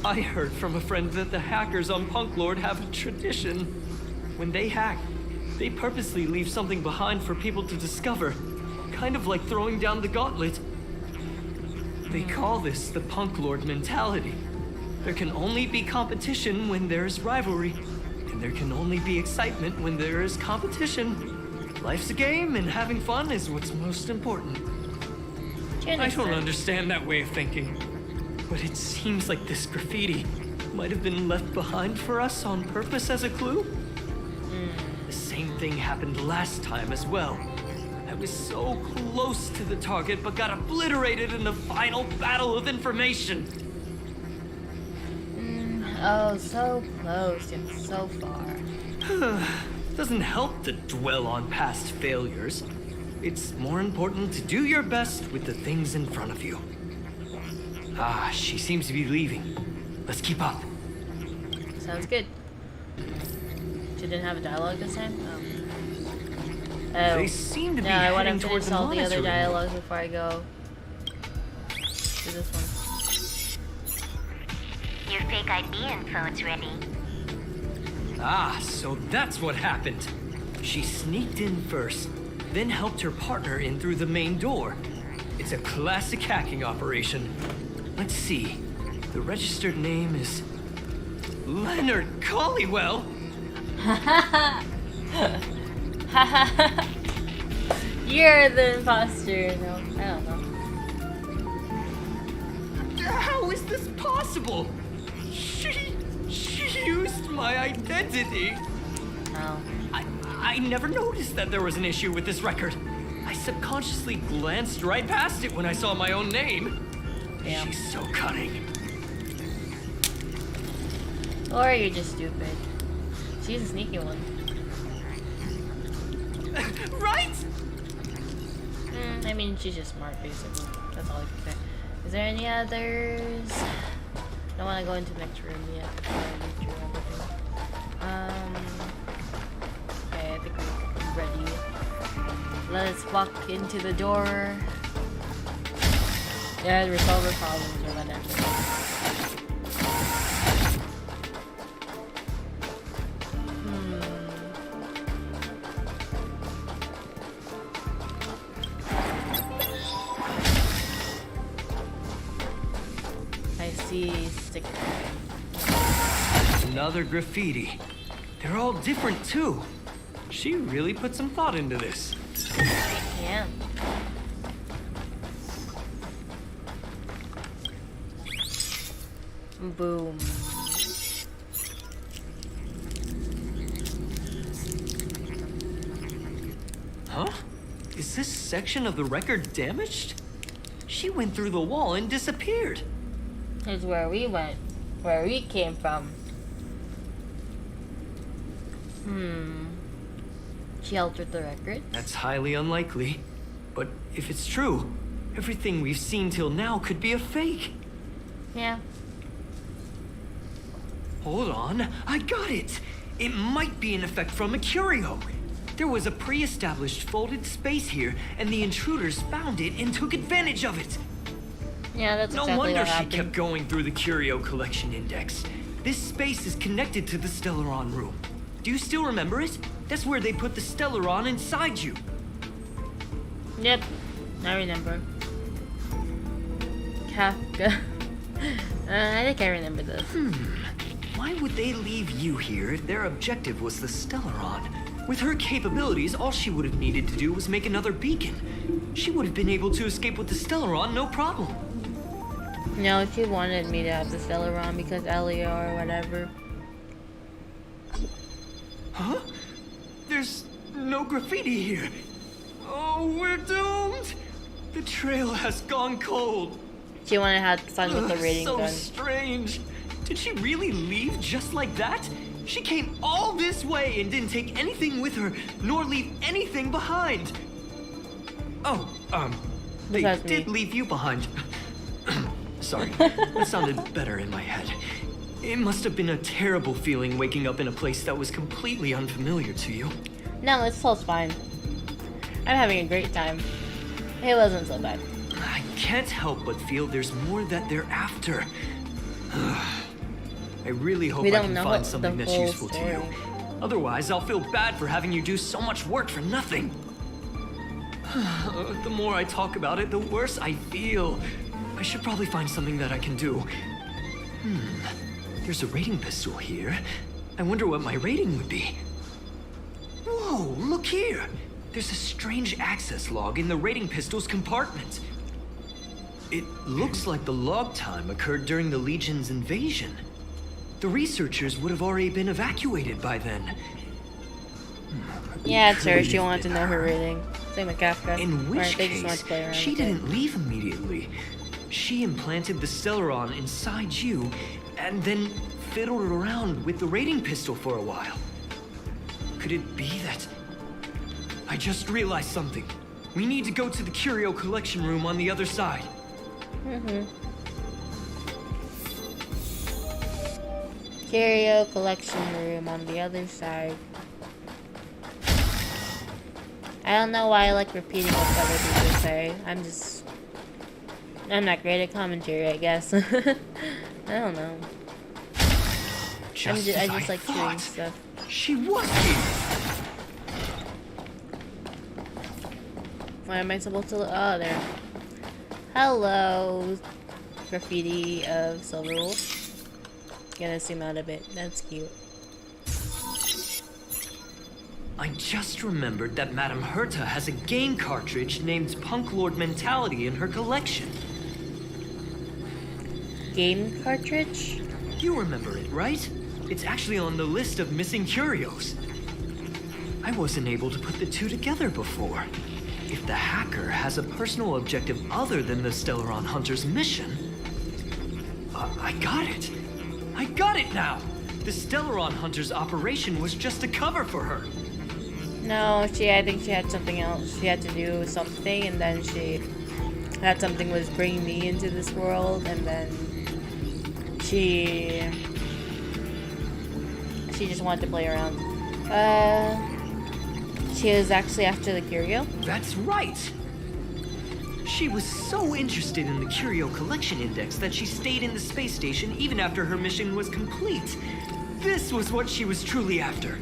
I heard from a friend that the hackers on Punk Lord have a tradition. When they hack, they purposely leave something behind for people to discover. Kind of like throwing down the gauntlet. They call this the Punk Lord mentality. There can only be competition when there is rivalry. And there can only be excitement when there is competition. Life's a game, and having fun is what's most important. I don't understand that way of thinking. But it seems like this graffiti might have been left behind for us on purpose as a clue. The same thing happened last time as well. I was so close to the target, but got obliterated in the final battle of information. Oh, so close and so far. Doesn't help to dwell on past failures. It's more important to do your best with the things in front of you. Ah, she seems to be leaving. Let's keep up. Sounds good. She didn't have a dialogue this time? Oh. They seem to be I want to heading toward finish the all the other monitoring. dialogues before I go to this one. Your fake ID info's ready. Ah, so that's what happened. She sneaked in first, then helped her partner in through the main door. It's a classic hacking operation. Let's see. The registered name is Leonard Collywell. You're the imposter. No, I don't know. How is this possible? She used my identity. Oh. I never noticed that there was an issue with this record. I subconsciously glanced right past it when I saw my own name. Damn. She's so cunning. Or you're just stupid. She's a sneaky one. Right? I mean, she's just smart, basically. That's all I can say. Is there any others? I don't want to go into the next room yet. Okay, I think we're ready. Let's walk into the door. Yeah, resolve our problems or whatever. I see sticker. Another graffiti. They're all different too. She really put some thought into this. Yeah. Boom. Huh? Is this section of the record damaged? She went through the wall and disappeared. Here's where we went. Where we came from. She altered the record? That's highly unlikely. But if it's true, everything we've seen till now could be a fake. Yeah. Hold on, I got it! It might be an effect from a curio. There was a pre-established folded space here, and the intruders found it and took advantage of it. Yeah, that's No exactly wonder what she happened. kept going through the curio collection index. This space is connected to the Stellaron room. Do you still remember it? That's where they put the Stellaron inside you. Yep, I remember. Kafka. I think I remember this. Why would they leave you here if their objective was the Stellaron? With her capabilities, all she would have needed to do was make another beacon. She would have been able to escape with the Stellaron, no problem. No, she wanted me to have the Stellaron because Elia or whatever. Huh? There's no graffiti here. Oh, we're doomed! The trail has gone cold. She wanted to have fun with the rating so gun. strange. Did she really leave just like that? She came all this way and didn't take anything with her, nor leave anything behind. They Besides me. did leave you behind. Sorry, that sounded better in my head. It must have been a terrible feeling waking up in a place that was completely unfamiliar to you. No, it's all fine. I'm having a great time. It wasn't so bad. I can't help but feel there's more that they're after. I really hope We I don't can know find the something that's whole useful to story. you. Otherwise, I'll feel bad for having you do so much work for nothing. The more I talk about it, the worse I feel. I should probably find something that I can do. There's a rating pistol here. I wonder what my rating would be. Whoa, look here! There's a strange access log in the rating pistol's compartment. It looks like the log time occurred during the Legion's invasion. The researchers would have already been evacuated by then. Yeah, it's her. Could She have wanted to been know her her. rating. Same with Kafka. In which Right, they just wanted case, to play around she with it. didn't leave immediately. She implanted the Stellaron inside you, and then fiddled around with the rating pistol for a while. Could it be that... I just realized something. We need to go to the curio collection room on the other side. Curio collection room on the other side. I don't know why I like repeating what other people say. I'm not great at commentary, I guess. I don't know. I just like chewing stuff. She was here. Why am I supposed to look? Oh, there. Hello, graffiti of Silverwolf. Gonna zoom out a bit. That's cute. I just remembered that Madame Herta has a game cartridge named Punk Lord Mentality in her collection. Game cartridge? You remember it, right? It's actually on the list of missing curios. I wasn't able to put the two together before. If the hacker has a personal objective other than the Stellaron Hunter's mission... I got it! I got it now! The Stellaron Hunter's operation was just a cover for her. No, I think she had something else. She had to do something, and then she had something was bringing me into this world, and then she just wanted to play around. She was actually after the curio. That's right! She was so interested in the Curio Collection Index that she stayed in the space station even after her mission was complete. This was what she was truly after.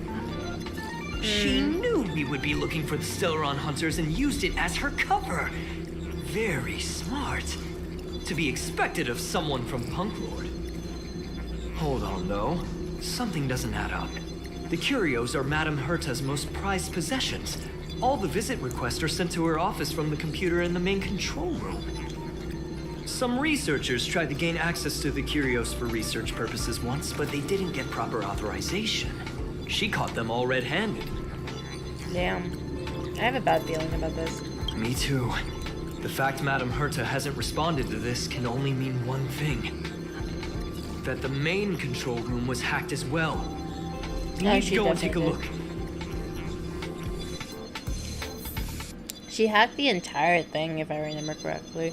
She knew we would be looking for the Stellaron Hunters and used it as her cover. Very smart. To be expected of someone from Punk Lord. Hold on, though. Something doesn't add up. The curios are Madame Herta's most prized possessions. All the visit requests are sent to her office from the computer in the main control room. Some researchers tried to gain access to the curios for research purposes once, but they didn't get proper authorization. She caught them all red-handed. Damn. I have a bad feeling about this. Me too. The fact Madame Herta hasn't responded to this can only mean one thing. That the main control room was hacked as well. We need to go and take a look. She hacked the entire thing, if I remember correctly.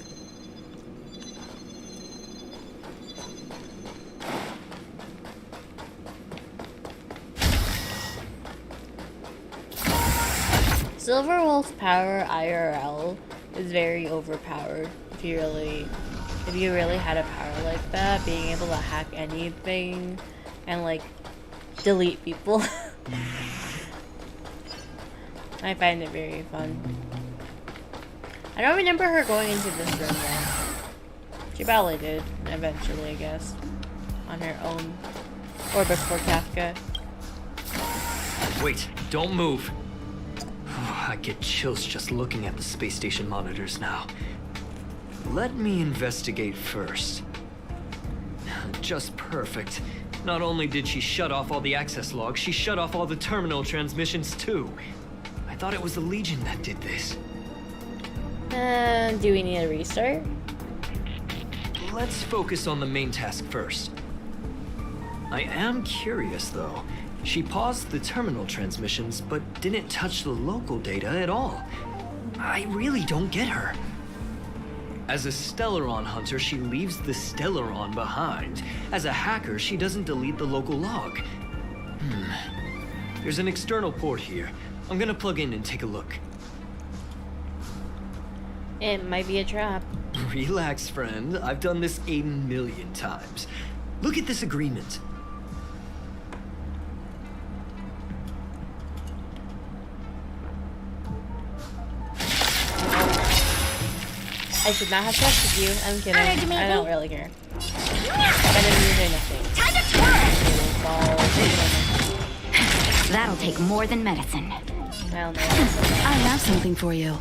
Silverwolf's power IRL is very overpowered. If you really had a power like that, being able to hack anything and like delete people. I find it very fun. I don't remember her going into this room though. She probably did, eventually, I guess. On her own. Or before Kafka. Wait, don't move. I get chills just looking at the space station monitors now. Let me investigate first. Just perfect. Not only did she shut off all the access logs, she shut off all the terminal transmissions too. I thought it was the Legion that did this. Do we need a restart? Let's focus on the main task first. I am curious though. She paused the terminal transmissions, but didn't touch the local data at all. I really don't get her. As a Stellaron hunter, she leaves the Stellaron behind. As a hacker, she doesn't delete the local log. There's an external port here. I'm gonna plug in and take a look. It might be a trap. Relax, friend. I've done this 1,000,000 times. Look at this agreement. I should not have trusted you. I'm kidding. I don't really care. I didn't use anything. Time to twirl! That'll take more than medicine. I have something for you.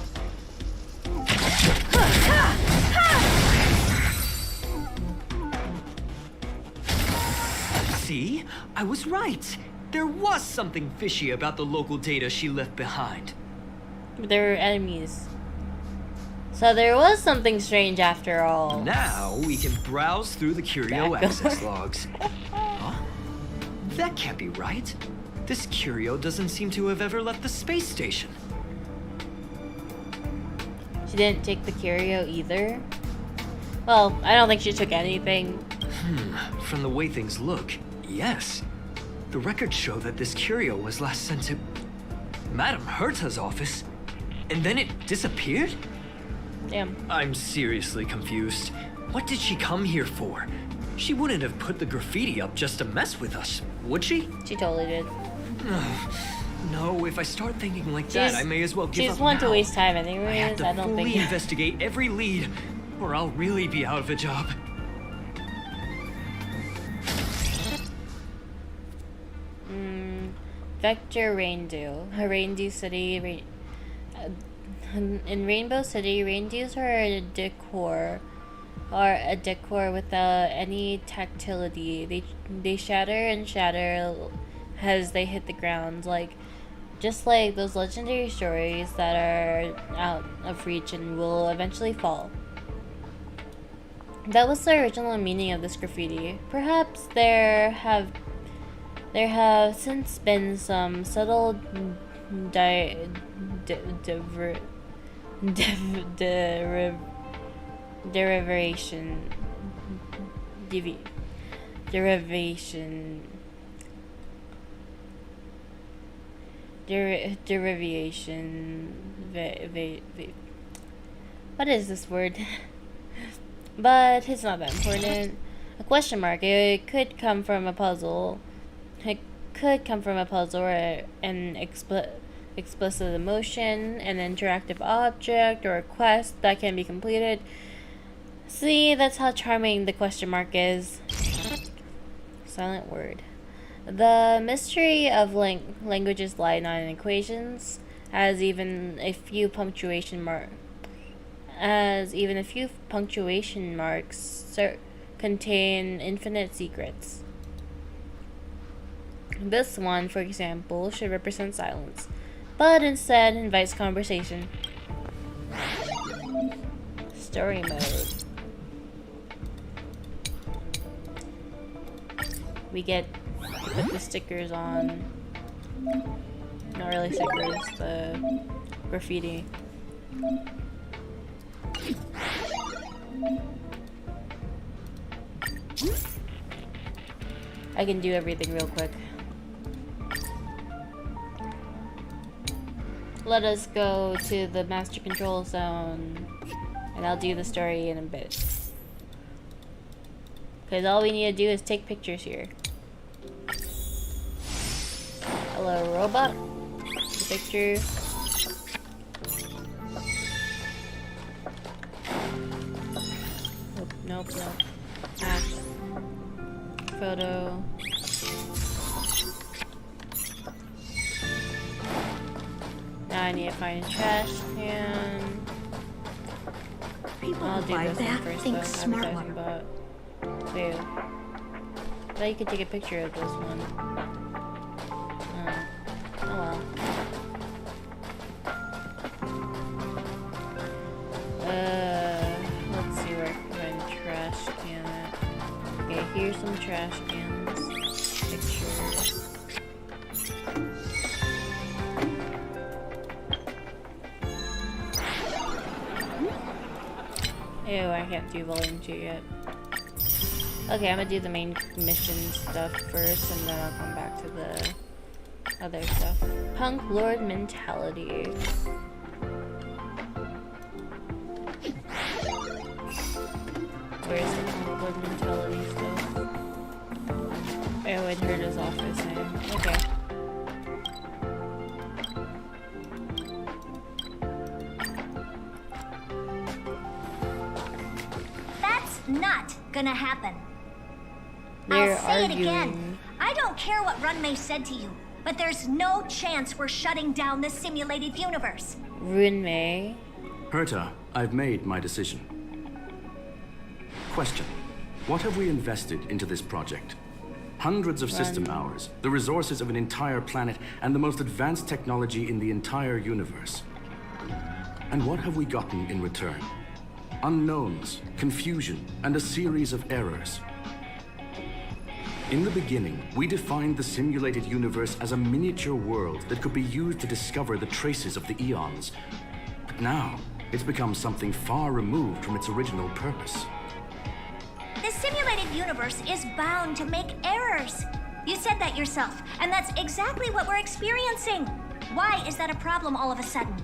See? I was right. There was something fishy about the local data she left behind. They were enemies. So there was something strange after all. Now we can browse through the curio access logs. Huh? That can't be right. This curio doesn't seem to have ever left the space station. She didn't take the curio either. Well, I don't think she took anything. From the way things look, yes. The records show that this curio was last sent to Madame Herta's office, and then it disappeared? Damn. I'm seriously confused. What did she come here for? She wouldn't have put the graffiti up just to mess with us, would she? She totally did. No, if I start thinking like that, I may as well give up She's one to now. waste time anyways. I have to don't fully think. investigate every lead, or I'll really be out of a job. Vector Reindew. Reindew City. In Rainbow City, reindeers are a decor without any tactility. They shatter and shatter as they hit the ground, just like those legendary stories that are out of reach and will eventually fall. That was the original meaning of this graffiti. Perhaps there have since been some subtle what is this word? But it's not that important. A question mark. It could come from a puzzle. It could come from a puzzle or an explicit emotion, an interactive object, or a quest that can be completed. See, that's how charming the question mark is. Silent word. The mystery of languages lie not in equations, as even a few punctuation marks contain infinite secrets. This one, for example, should represent silence, but instead invites conversation. Story mode. We get to put the stickers on. Not really stickers, the graffiti. I can do everything real quick. Let us go to the master control zone, and I'll do the story in a bit. Because all we need to do is take pictures here. Hello, robot. The picture. Nope. Ah. Photo. Now I need to find a trash can. People I'll who do buy this that one first, think though. smart Advertising bot. Wait. Now you can take a picture of this one. Oh well. Let's see where I can find a trash can at. Okay, here's some trash cans. Pictures. Ew, I can't do volume 2 yet. Okay, I'm gonna do the main mission stuff first, and then I'll come back to the other stuff. Punk Lord mentality. Where's the Punk Lord mentality stuff? Oh, it hurt his office name. Okay. That's not gonna happen. They're I'll say it arguing. again. I don't care what Runmei said to you, but there's no chance we're shutting down this simulated universe. Runmei. Herta, I've made my decision. Question. What have we invested into this project? Hundreds of system hours, the resources of an entire planet, and the most advanced technology in the entire universe. And what have we gotten in return? Unknowns, confusion, and a series of errors. In the beginning, we defined the simulated universe as a miniature world that could be used to discover the traces of the eons. But now, it's become something far removed from its original purpose. The simulated universe is bound to make errors. You said that yourself, and that's exactly what we're experiencing. Why is that a problem all of a sudden?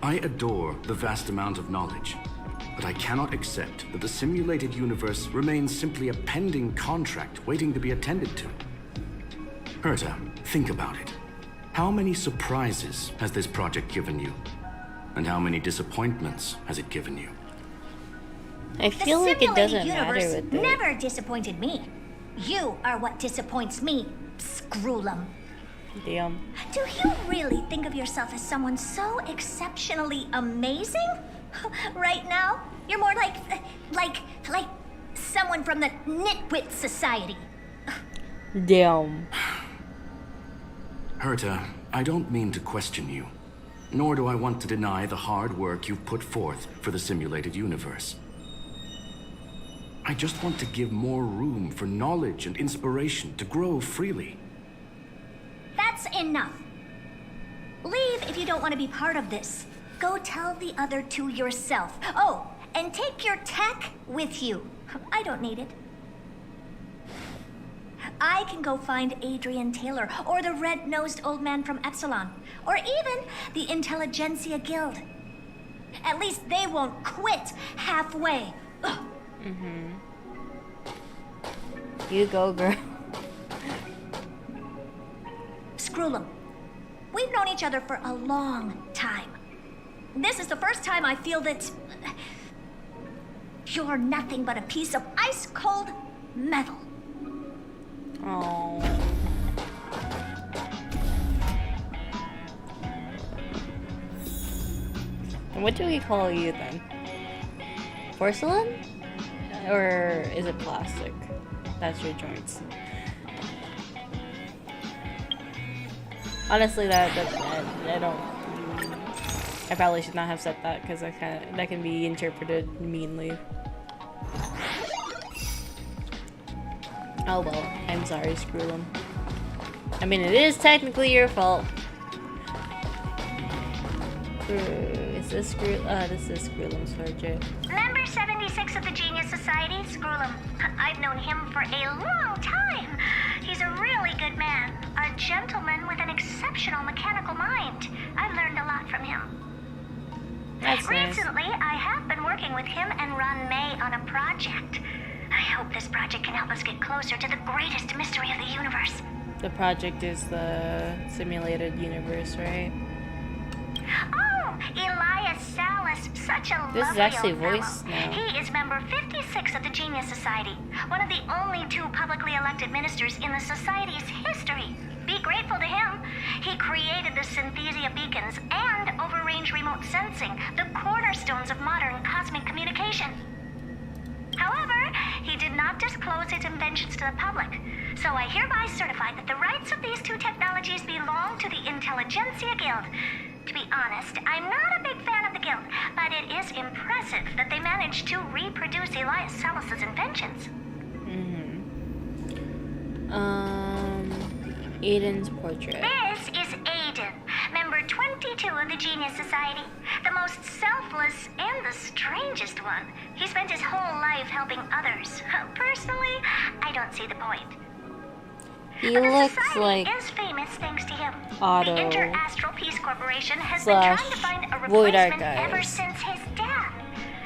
I adore the vast amount of knowledge, but I cannot accept that the simulated universe remains simply a pending contract waiting to be attended to. Herta, think about it. How many surprises has this project given you? And how many disappointments has it given you? I feel like it doesn't matter The simulated universe with it. never disappointed me. You are what disappoints me, Scroolum. Damn. Do you really think of yourself as someone so exceptionally amazing? Right now, you're more like someone from the Nitwit Society. Damn. Herta, I don't mean to question you, nor do I want to deny the hard work you've put forth for the simulated universe. I just want to give more room for knowledge and inspiration to grow freely. That's enough. Leave if you don't want to be part of this. Go tell the other two yourself. Oh, and take your tech with you. I don't need it. I can go find Adrian Taylor, or the red-nosed old man from Epsilon, or even the Intelligentsia Guild. At least they won't quit halfway. Ugh. You go, girl. Scroolum, we've known each other for a long time. This is the first time I feel that you're nothing but a piece of ice-cold metal. Oh. What do we call you then? Porcelain? Or is it plastic? That's your joints. Honestly, I don't. I probably should not have said that because that can be interpreted meanly. Oh well, I'm sorry, Scroolum. I mean, it is technically your fault. Is this Scroolum's portrait? Member 76 of the Genius Society, Scroolum. I've known him for a long time. He's a really good man. A gentleman with an exceptional mechanical mind. I've learned a lot from him. That's nice. Recently, I have been working with him and Runmei on a project. I hope this project can help us get closer to the greatest mystery of the universe. The project is the simulated universe, right? Oh, Elias Salas, such a This is lovely actually old fellow. voiced now. He is member 56 of the Genius Society, one of the only two publicly elected ministers in the Society's history. Be grateful to him. He created the Synthesia beacons and overrange remote sensing, the cornerstones of modern cosmic communication. However, he did not disclose his inventions to the public, so I hereby certify that the rights of these two technologies belong to the Intelligentsia Guild. To be honest, I'm not a big fan of the Guild, but it is impressive that they managed to reproduce Elias Salas's inventions. Aiden's portrait. This is Aiden, member 22 of the Genius Society. The most selfless and the strangest one. He spent his whole life helping others. Personally, I don't see the point. He But the looks society like is famous thanks to him. Otto The Inter-Astral Peace Corporation has / been trying to find a Void replacement Archives. ever since his death.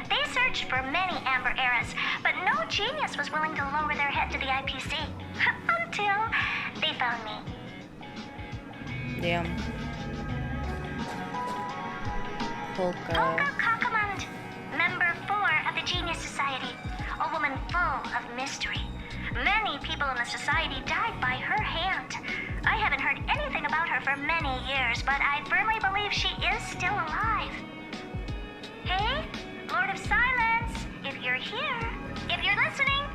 They searched for many Amber Eras, but no genius was willing to lower their head to the IPC. Until they found me. damn. Polka. Kakamund, member 4 of the Genius Society. A woman full of mystery. Many people in the society died by her hand. I haven't heard anything about her for many years, but I firmly believe she is still alive. Hey, Lord of Silence, if you're here, if you're listening,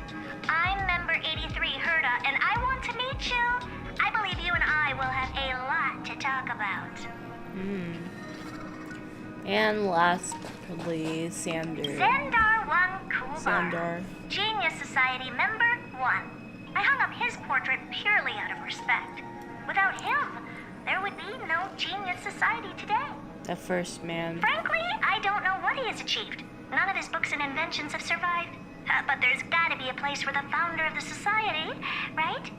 I'm member 83 Herda, and I want to meet you. I believe you and I will have a lot to talk about. And lastly, Sander. Sandar 1 Kubar. Sandar. Genius Society member 1. I hung up his portrait purely out of respect. Without him, there would be no Genius Society today. The first man. Frankly, I don't know what he has achieved. None of his books and inventions have survived. But there's gotta be a place for the founder of the society, right?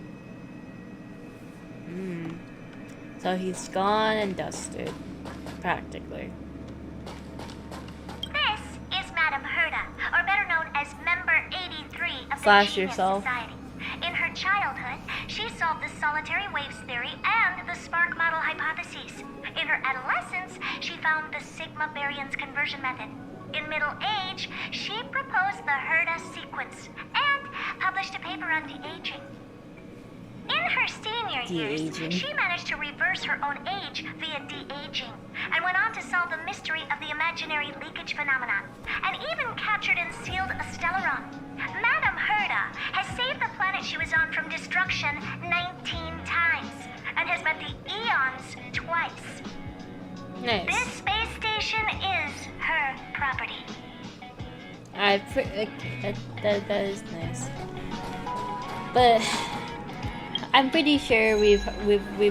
So he's gone and dusted, practically. This is Madame Herda, or better known as Member 83 of the Slash Genius yourself. Society. In her childhood, she solved the solitary waves theory and the spark model hypotheses. In her adolescence, she found the sigma baryons conversion method. In middle age, she proposed the Herda sequence and published a paper on de-aging. In her senior years, De-aging. she managed to reverse her own age via de-aging and went on to solve the mystery of the imaginary leakage phenomenon and even captured and sealed a stellaron. Madame Herda has saved the planet she was on from destruction 19 times and has met the eons twice. Nice. This space station is her property. That is nice. But I'm pretty sure we've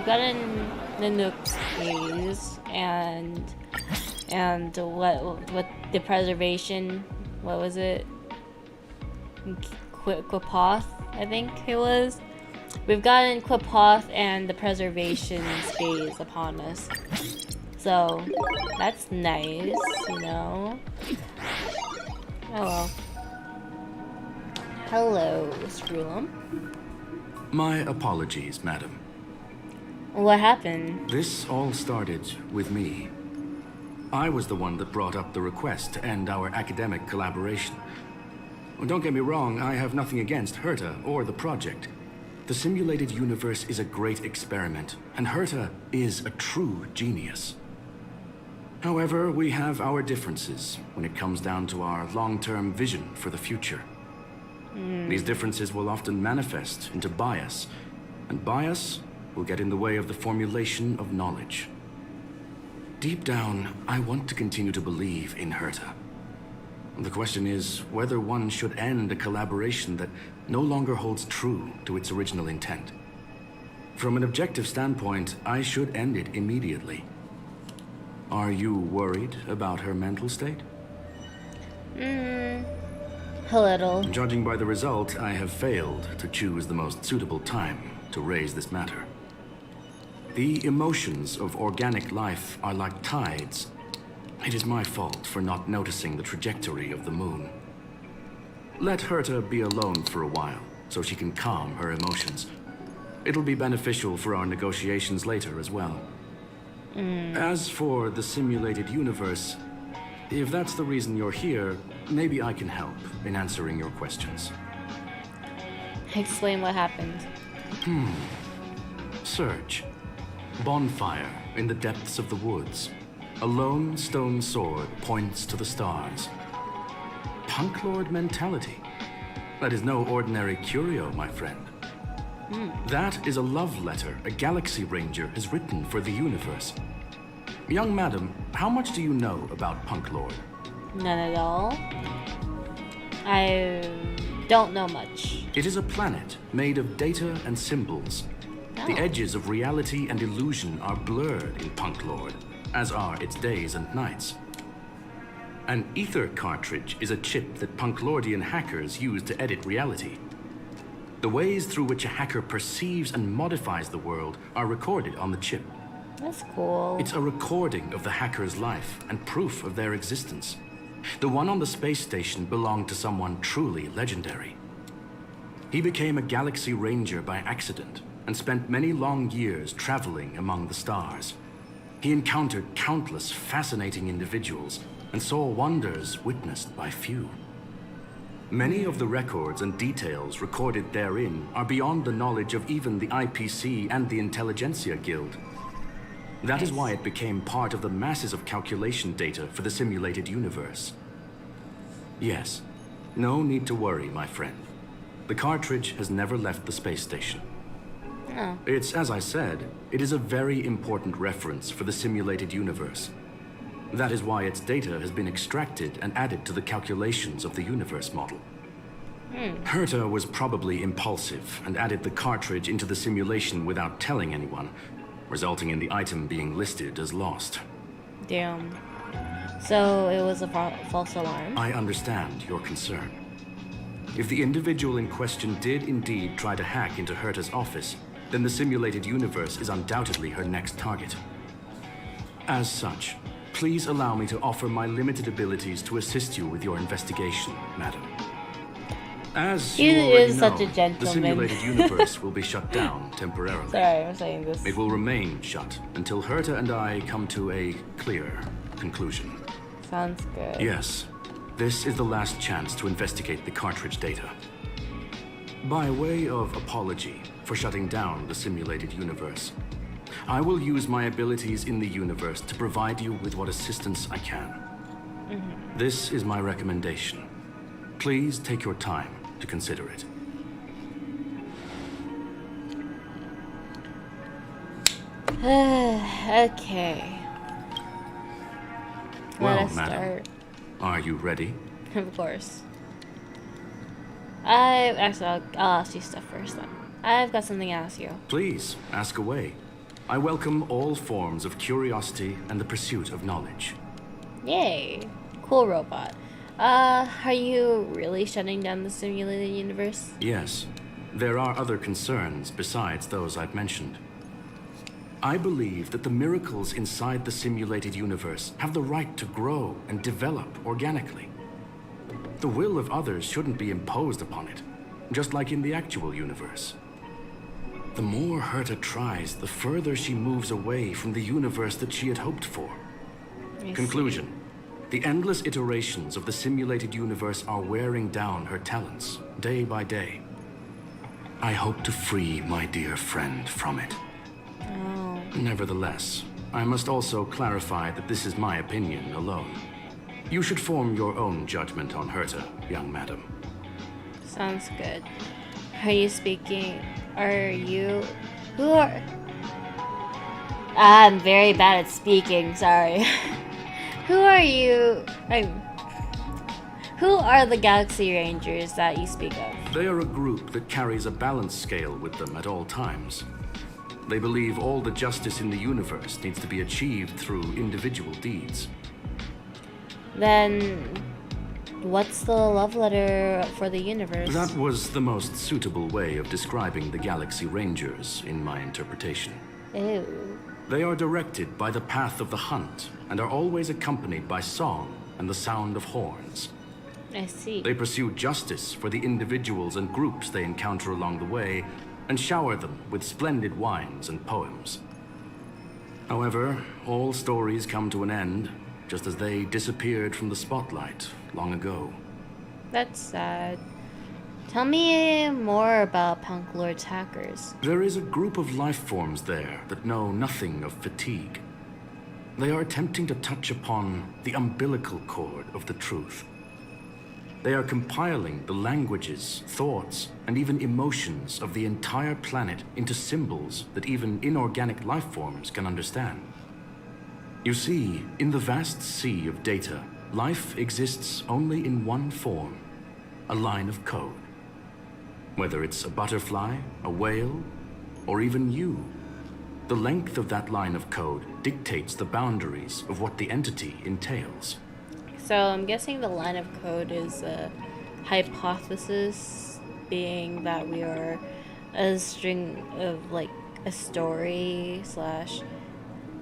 gotten the Nooks phase and what the preservation, what was it? Quipoth, I think it was. We've gotten Quipoth and the preservation phase upon us. So that's nice, you know. Oh well. Hello, Screwlum. My apologies, madam. What happened? This all started with me. I was the one that brought up the request to end our academic collaboration. Well, don't get me wrong, I have nothing against Herta or the project. The simulated universe is a great experiment, and Herta is a true genius. However, we have our differences when it comes down to our long-term vision for the future. These differences will often manifest into bias, and bias will get in the way of the formulation of knowledge. Deep down, I want to continue to believe in Herta. The question is whether one should end a collaboration that no longer holds true to its original intent. From an objective standpoint, I should end it immediately. Are you worried about her mental state? A little. Judging by the result, I have failed to choose the most suitable time to raise this matter. The emotions of organic life are like tides. It is my fault for not noticing the trajectory of the moon. Let Herta be alone for a while, so she can calm her emotions. It'll be beneficial for our negotiations later as well. As for the simulated universe, if that's the reason you're here, maybe I can help in answering your questions. Explain what happened. Search. Bonfire in the depths of the woods. A lone stone sword points to the stars. Punk Lord mentality. That is no ordinary curio, my friend. That is a love letter a Galaxy Ranger has written for the universe. Young madam, how much do you know about Punk Lord? None at all. I don't know much. It is a planet made of data and symbols. The edges of reality and illusion are blurred in Punk Lord, as are its days and nights. An ether cartridge is a chip that Punklordian hackers use to edit reality. The ways through which a hacker perceives and modifies the world are recorded on the chip. That's cool. It's a recording of the hacker's life and proof of their existence. The one on the space station belonged to someone truly legendary. He became a Galaxy Ranger by accident and spent many long years traveling among the stars. He encountered countless fascinating individuals and saw wonders witnessed by few. Many of the records and details recorded therein are beyond the knowledge of even the IPC and the Intelligentsia Guild. That is why it became part of the masses of calculation data for the simulated universe. Yes, no need to worry, my friend. The cartridge has never left the space station. Oh. It's, as I said, it is a very important reference for the simulated universe. That is why its data has been extracted and added to the calculations of the universe model. Herta was probably impulsive and added the cartridge into the simulation without telling anyone, resulting in the item being listed as lost. Damn. So it was a false alarm? I understand your concern. If the individual in question did indeed try to hack into Herta's office, then the simulated universe is undoubtedly her next target. As such, please allow me to offer my limited abilities to assist you with your investigation, madam. As He you already is know, such a gentleman. the simulated universe will be shut down temporarily. Sorry, I'm saying this. It will remain shut until Herta and I come to a clear conclusion. Sounds good. Yes, this is the last chance to investigate the cartridge data. By way of apology for shutting down the simulated universe, I will use my abilities in the universe to provide you with what assistance I can. This is my recommendation. Please take your time to consider it. Okay. Well, Let us madam, start. are you ready? Of course. I'll ask you stuff first then. I've got something to ask you. Please, ask away. I welcome all forms of curiosity and the pursuit of knowledge. Yay. Cool robot. Are you really shutting down the simulated universe? Yes, there are other concerns besides those I've mentioned. I believe that the miracles inside the simulated universe have the right to grow and develop organically. The will of others shouldn't be imposed upon it, just like in the actual universe. The more Herta tries, the further she moves away from the universe that she had hoped for. Conclusion. The endless iterations of the simulated universe are wearing down her talents, day by day. I hope to free my dear friend from it. Oh. Nevertheless, I must also clarify that this is my opinion alone. You should form your own judgment on Herta, young madam. Sounds good. Are you speaking? Are you? Who are? I'm very bad at speaking, sorry. Who are you? Who are the Galaxy Rangers that you speak of? They are a group that carries a balance scale with them at all times. They believe all the justice in the universe needs to be achieved through individual deeds. Then, what's the love letter for the universe? That was the most suitable way of describing the Galaxy Rangers, in my interpretation. Ew. They are directed by the path of the hunt and are always accompanied by song and the sound of horns. I see. They pursue justice for the individuals and groups they encounter along the way and shower them with splendid wines and poems. However, all stories come to an end, just as they disappeared from the spotlight long ago. That's sad. Tell me more about Punk Lord's hackers. There is a group of life forms there that know nothing of fatigue. They are attempting to touch upon the umbilical cord of the truth. They are compiling the languages, thoughts, and even emotions of the entire planet into symbols that even inorganic life forms can understand. You see, in the vast sea of data, life exists only in one form, a line of code. Whether it's a butterfly, a whale, or even you, the length of that line of code dictates the boundaries of what the entity entails. So I'm guessing the line of code is a hypothesis, being that we are a string of like a story slash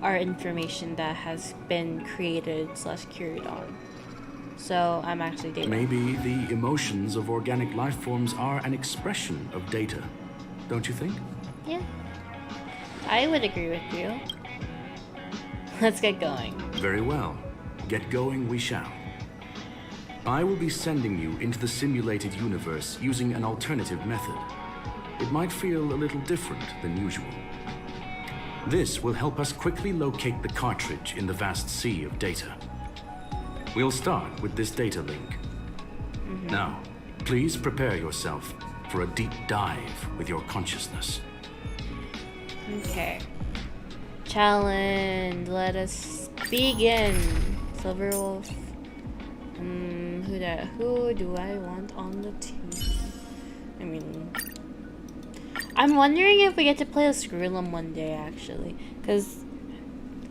our information that has been created slash carried on. So I'm actually data. Maybe the emotions of organic life forms are an expression of data, don't you think? Yeah, I would agree with you. Let's get going. Very well. Get going we shall. I will be sending you into the simulated universe using an alternative method. It might feel a little different than usual. This will help us quickly locate the cartridge in the vast sea of data. We'll start with this data link. Now, please prepare yourself for a deep dive with your consciousness. Okay. Challenge. Let us begin. Silverwolf. Who do I want on the team? I mean, I'm wondering if we get to play a Scroolum one day, actually. Because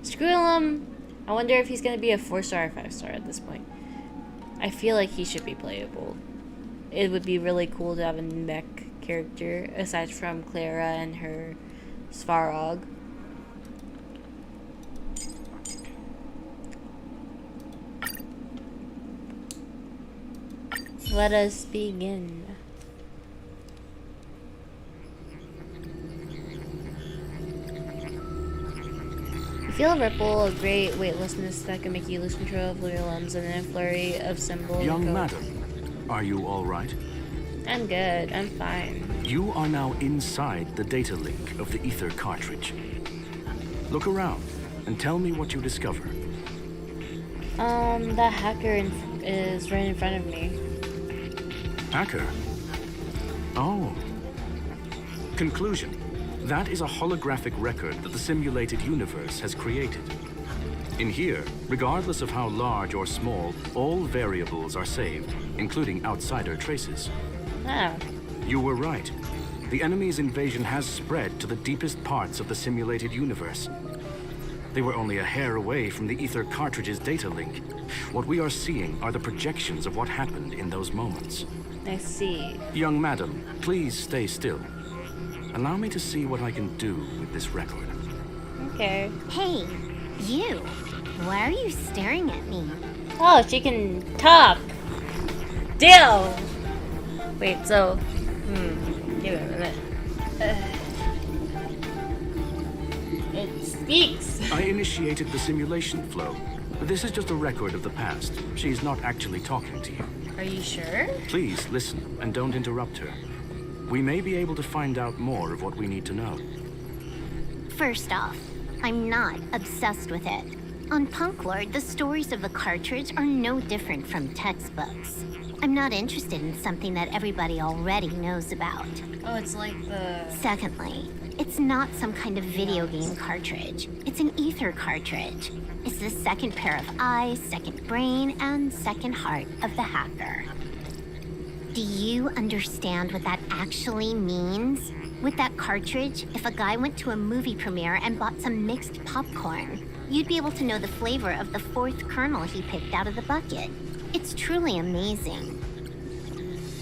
Scroolum, I wonder if he's going to be a 4-star or 5-star at this point. I feel like he should be playable. It would be really cool to have a mech character, aside from Clara and her Svarog. Let us begin. You feel a ripple of great weightlessness that can make you lose control of your limbs and then a flurry of symbols. Young madam, are you all right? I'm good. I'm fine. You are now inside the data link of the ether cartridge. Look around and tell me what you discover. That hacker is right in front of me. Hacker? Oh. Conclusion. That is a holographic record that the simulated universe has created. In here, regardless of how large or small, all variables are saved, including outsider traces. Oh. You were right. The enemy's invasion has spread to the deepest parts of the simulated universe. They were only a hair away from the ether cartridge's data link. What we are seeing are the projections of what happened in those moments. I see. Young madam, please stay still. Allow me to see what I can do with this record. Okay. Hey, you. Why are you staring at me? Oh, she can talk. Deal. Wait, so... give it a minute. It speaks. I initiated the simulation flow. This is just a record of the past. She's not actually talking to you. Are you sure? Please listen and don't interrupt her. We may be able to find out more of what we need to know. First off, I'm not obsessed with it. On Punk Lord, the stories of the cartridge are no different from textbooks. I'm not interested in something that everybody already knows about. Oh, it's like the... Secondly, it's not some kind of video game cartridge. It's an ether cartridge. It's the second pair of eyes, second brain, and second heart of the hacker. Do you understand what that actually means? With that cartridge, if a guy went to a movie premiere and bought some mixed popcorn, you'd be able to know the flavor of the 4th kernel he picked out of the bucket. It's truly amazing.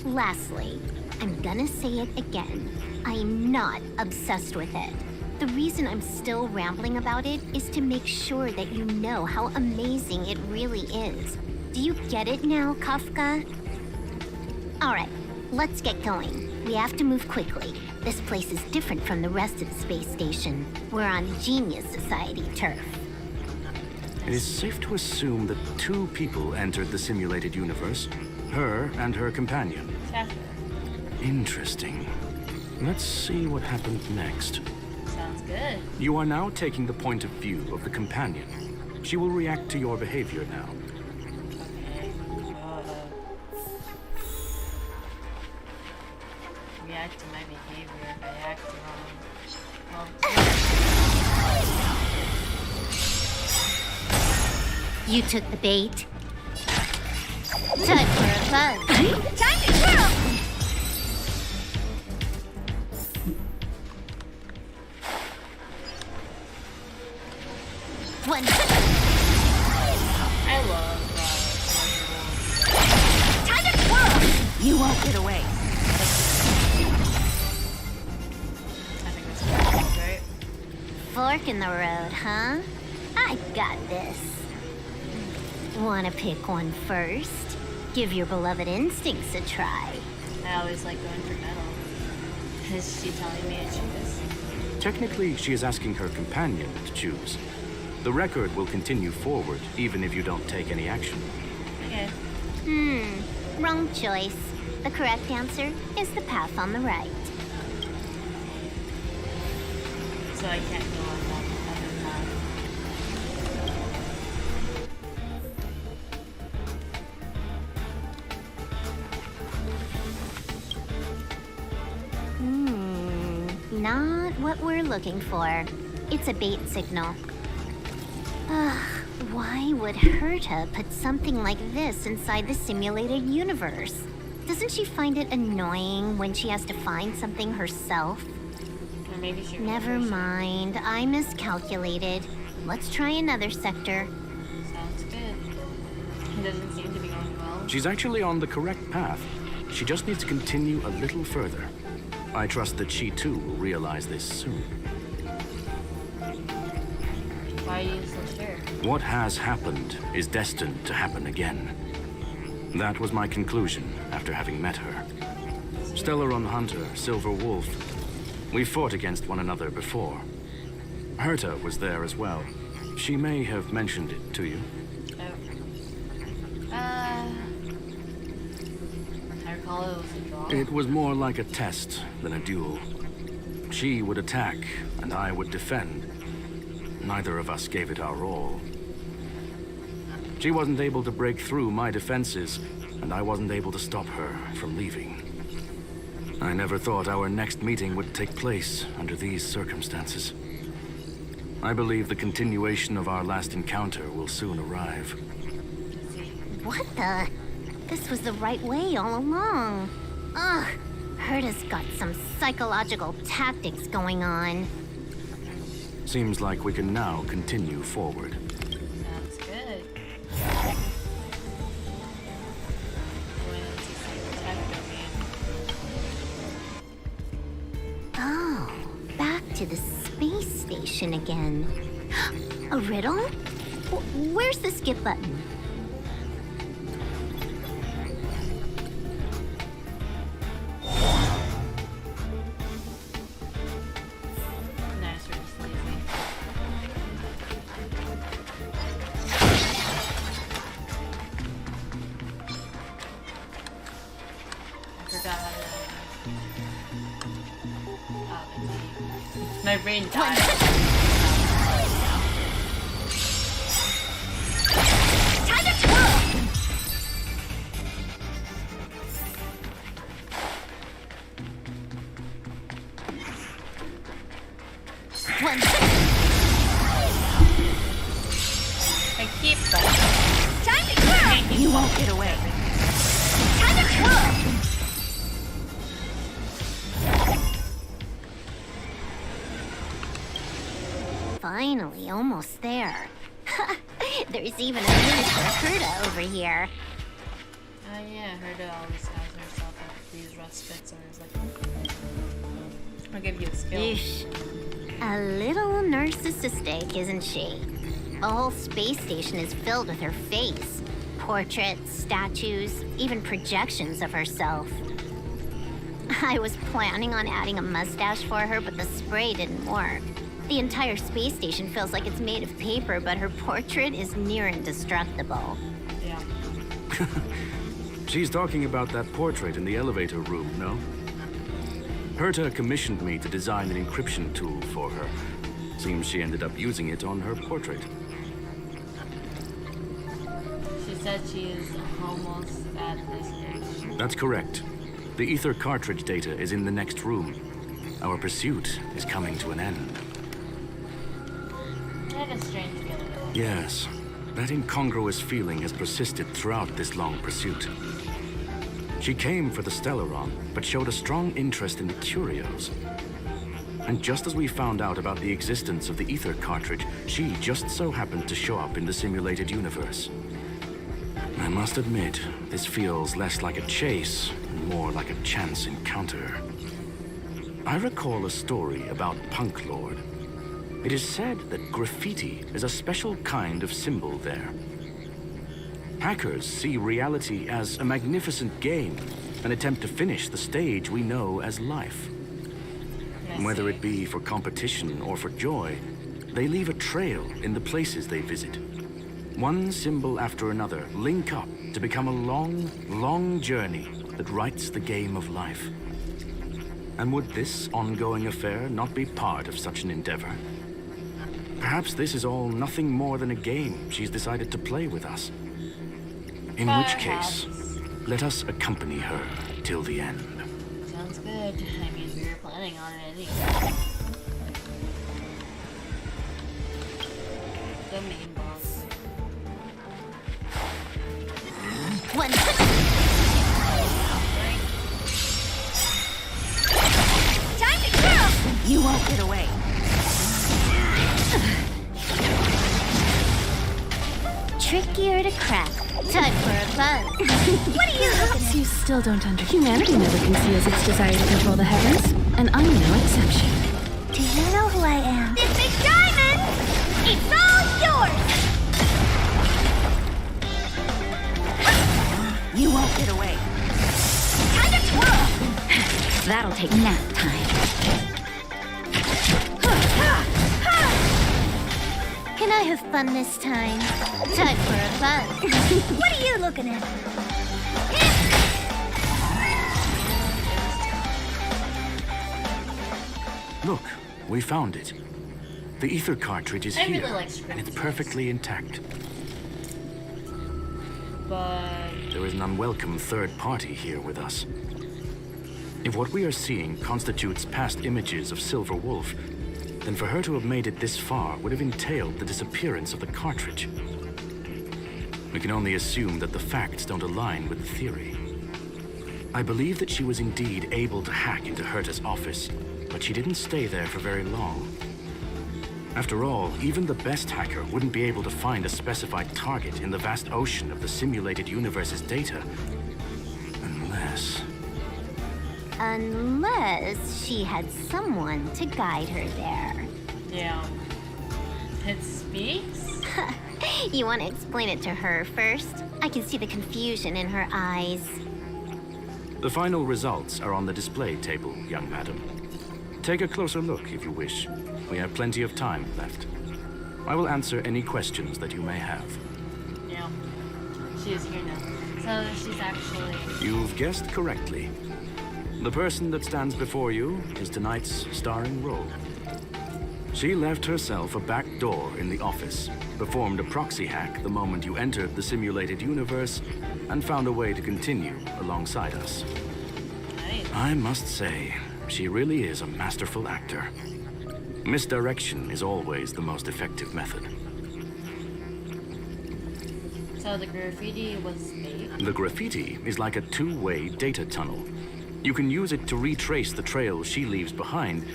Lastly, I'm gonna say it again. I am not obsessed with it. The reason I'm still rambling about it is to make sure that you know how amazing it really is. Do you get it now, Kafka? Alright, let's get going. We have to move quickly. This place is different from the rest of the space station. We're on Genius Society turf. It is safe to assume that 2 people entered the simulated universe. Her and her companion. Interesting. Let's see what happened next. Sounds good. You are now taking the point of view of the companion. She will react to your behavior now. React to my behavior if I act wrong. You took the bait. Time for a buzz. Time to kill! One. I love get away. I think that's correct, right? Fork in the road, huh? I got this. Wanna pick one first? Give your beloved instincts a try. I always like going for metal. Is she telling me to choose? Technically, she is asking her companion to choose. The record will continue forward, even if you don't take any action. Okay. Wrong choice. The correct answer is the path on the right. So I can't go on that other path. Not what we're looking for. It's a bait signal. Ugh, why would Herta put something like this inside the simulated universe? Doesn't she find it annoying when she has to find something herself? Or maybe she. Never mind, I miscalculated. Let's try another sector. Sounds good. It doesn't seem to be going well. She's actually on the correct path. She just needs to continue a little further. I trust that she too will realize this soon. Why are you so sure? What has happened is destined to happen again. That was my conclusion after having met her. Stellaron Hunter, Silver Wolf. We fought against one another before. Herta was there as well. She may have mentioned it to you. I recall it was a draw. It was more like a test than a duel. She would attack, and I would defend. Neither of us gave it our all. She wasn't able to break through my defenses, and I wasn't able to stop her from leaving. I never thought our next meeting would take place under these circumstances. I believe the continuation of our last encounter will soon arrive. What the? This was the right way all along. Ugh, Herta's got some psychological tactics going on. Seems like we can now continue forward. Sounds good. Oh, back to the space station again. A riddle? Where's the skip button? Nice, we're just lazy. I forgot how to. Oh, my brain died. Time to twirl! One. I keep that. Time to twirl! You won't get away. Time to twirl! Finally, almost there. There's even a miniature Herta over here. Oh yeah, Herta always has herself at these respites, or is like, I'll give you a skill. Yeesh. A little narcissistic, isn't she? The whole space station is filled with her face. Portraits, statues, even projections of herself. I was planning on adding a mustache for her, but the spray didn't work. The entire space station feels like it's made of paper, but her portrait is near indestructible. Yeah. She's talking about that portrait in the elevator room, no? Herta commissioned me to design an encryption tool for her. Seems she ended up using it on her portrait. She said she is almost at this stage. That's correct. The ether cartridge data is in the next room. Our pursuit is coming to an end. I had a strange feeling. Yes, that incongruous feeling has persisted throughout this long pursuit. She came for the Stellaron, but showed a strong interest in the curios. And just as we found out about the existence of the ether cartridge, she just so happened to show up in the simulated universe. I must admit, this feels less like a chase and more like a chance encounter. I recall a story about Punk Lord. It is said that graffiti is a special kind of symbol there. Hackers see reality as a magnificent game and attempt to finish the stage we know as life. Whether it be for competition or for joy, they leave a trail in the places they visit. One symbol after another link up to become a long, long journey that writes the game of life. And would this ongoing affair not be part of such an endeavor? Perhaps this is all nothing more than a game she's decided to play with us. In which case, let us accompany her till the end. Sounds good. I mean, we were planning on it anyway. The main boss. One. Time to kill! You won't get away. Trickier to crack. Time for a fun. What are you looking Perhaps you still don't understand. Humanity never conceals its desire to control the heavens, and I'm no exception. Do you know who I am? This big diamond! It's all yours! You won't get away. Time to twirl! That'll take nap time. Can I have fun this time? Time for a fun. What are you looking at? Look, we found it. The ether cartridge is I really here, like and it's perfectly intact. But There is an unwelcome third party here with us. If what we are seeing constitutes past images of Silver Wolf, then for her to have made it this far would have entailed the disappearance of the cartridge. We can only assume that the facts don't align with the theory. I believe that she was indeed able to hack into Herta's office, but she didn't stay there for very long. After all, even the best hacker wouldn't be able to find a specified target in the vast ocean of the simulated universe's data. Unless she had someone to guide her there. yeah. It speaks? You want to explain it to her first? I can see the confusion in her eyes. The final results are on the display table, young madam. Take a closer look if you wish. We have plenty of time left. I will answer any questions that you may have. Yeah. She is here now. So she's actually... You've guessed correctly. The person that stands before you is tonight's starring role. She left herself a back door in the office, performed a proxy hack the moment you entered the simulated universe, and found a way to continue alongside us. Nice. I must say, she really is a masterful actor. Misdirection is always the most effective method. So the graffiti was fake? The graffiti is like a two-way data tunnel. You can use it to retrace the trail she leaves behind,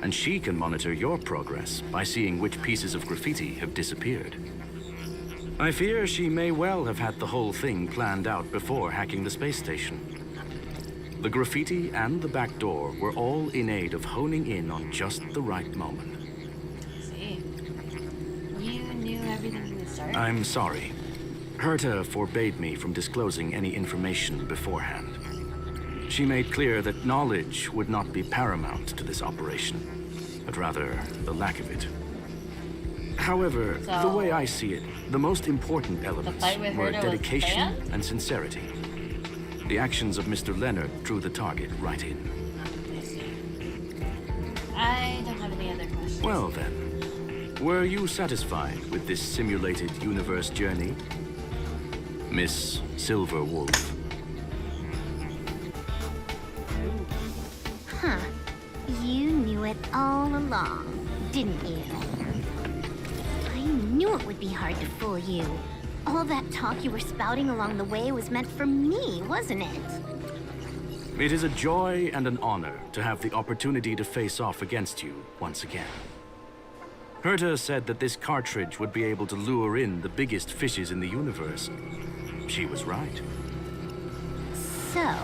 and she can monitor your progress by seeing which pieces of graffiti have disappeared. I fear she may well have had the whole thing planned out before hacking the space station. The graffiti and the back door were all in aid of honing in on just the right moment. See? You knew everything from the start? I'm sorry. Herta forbade me from disclosing any information beforehand. She made clear that knowledge would not be paramount to this operation, but rather the lack of it. However, the way I see it, the most important elements were dedication and sincerity. The actions of Mr. Leonard drew the target right in. I see. I don't have any other questions. Well then, were you satisfied with this simulated universe journey, Miss Silver Wolf? Huh. You knew it all along, didn't you? I knew it would be hard to fool you. All that talk you were spouting along the way was meant for me, wasn't it? It is a joy and an honor to have the opportunity to face off against you once again. Herta said that this cartridge would be able to lure in the biggest fishes in the universe. she was right. So,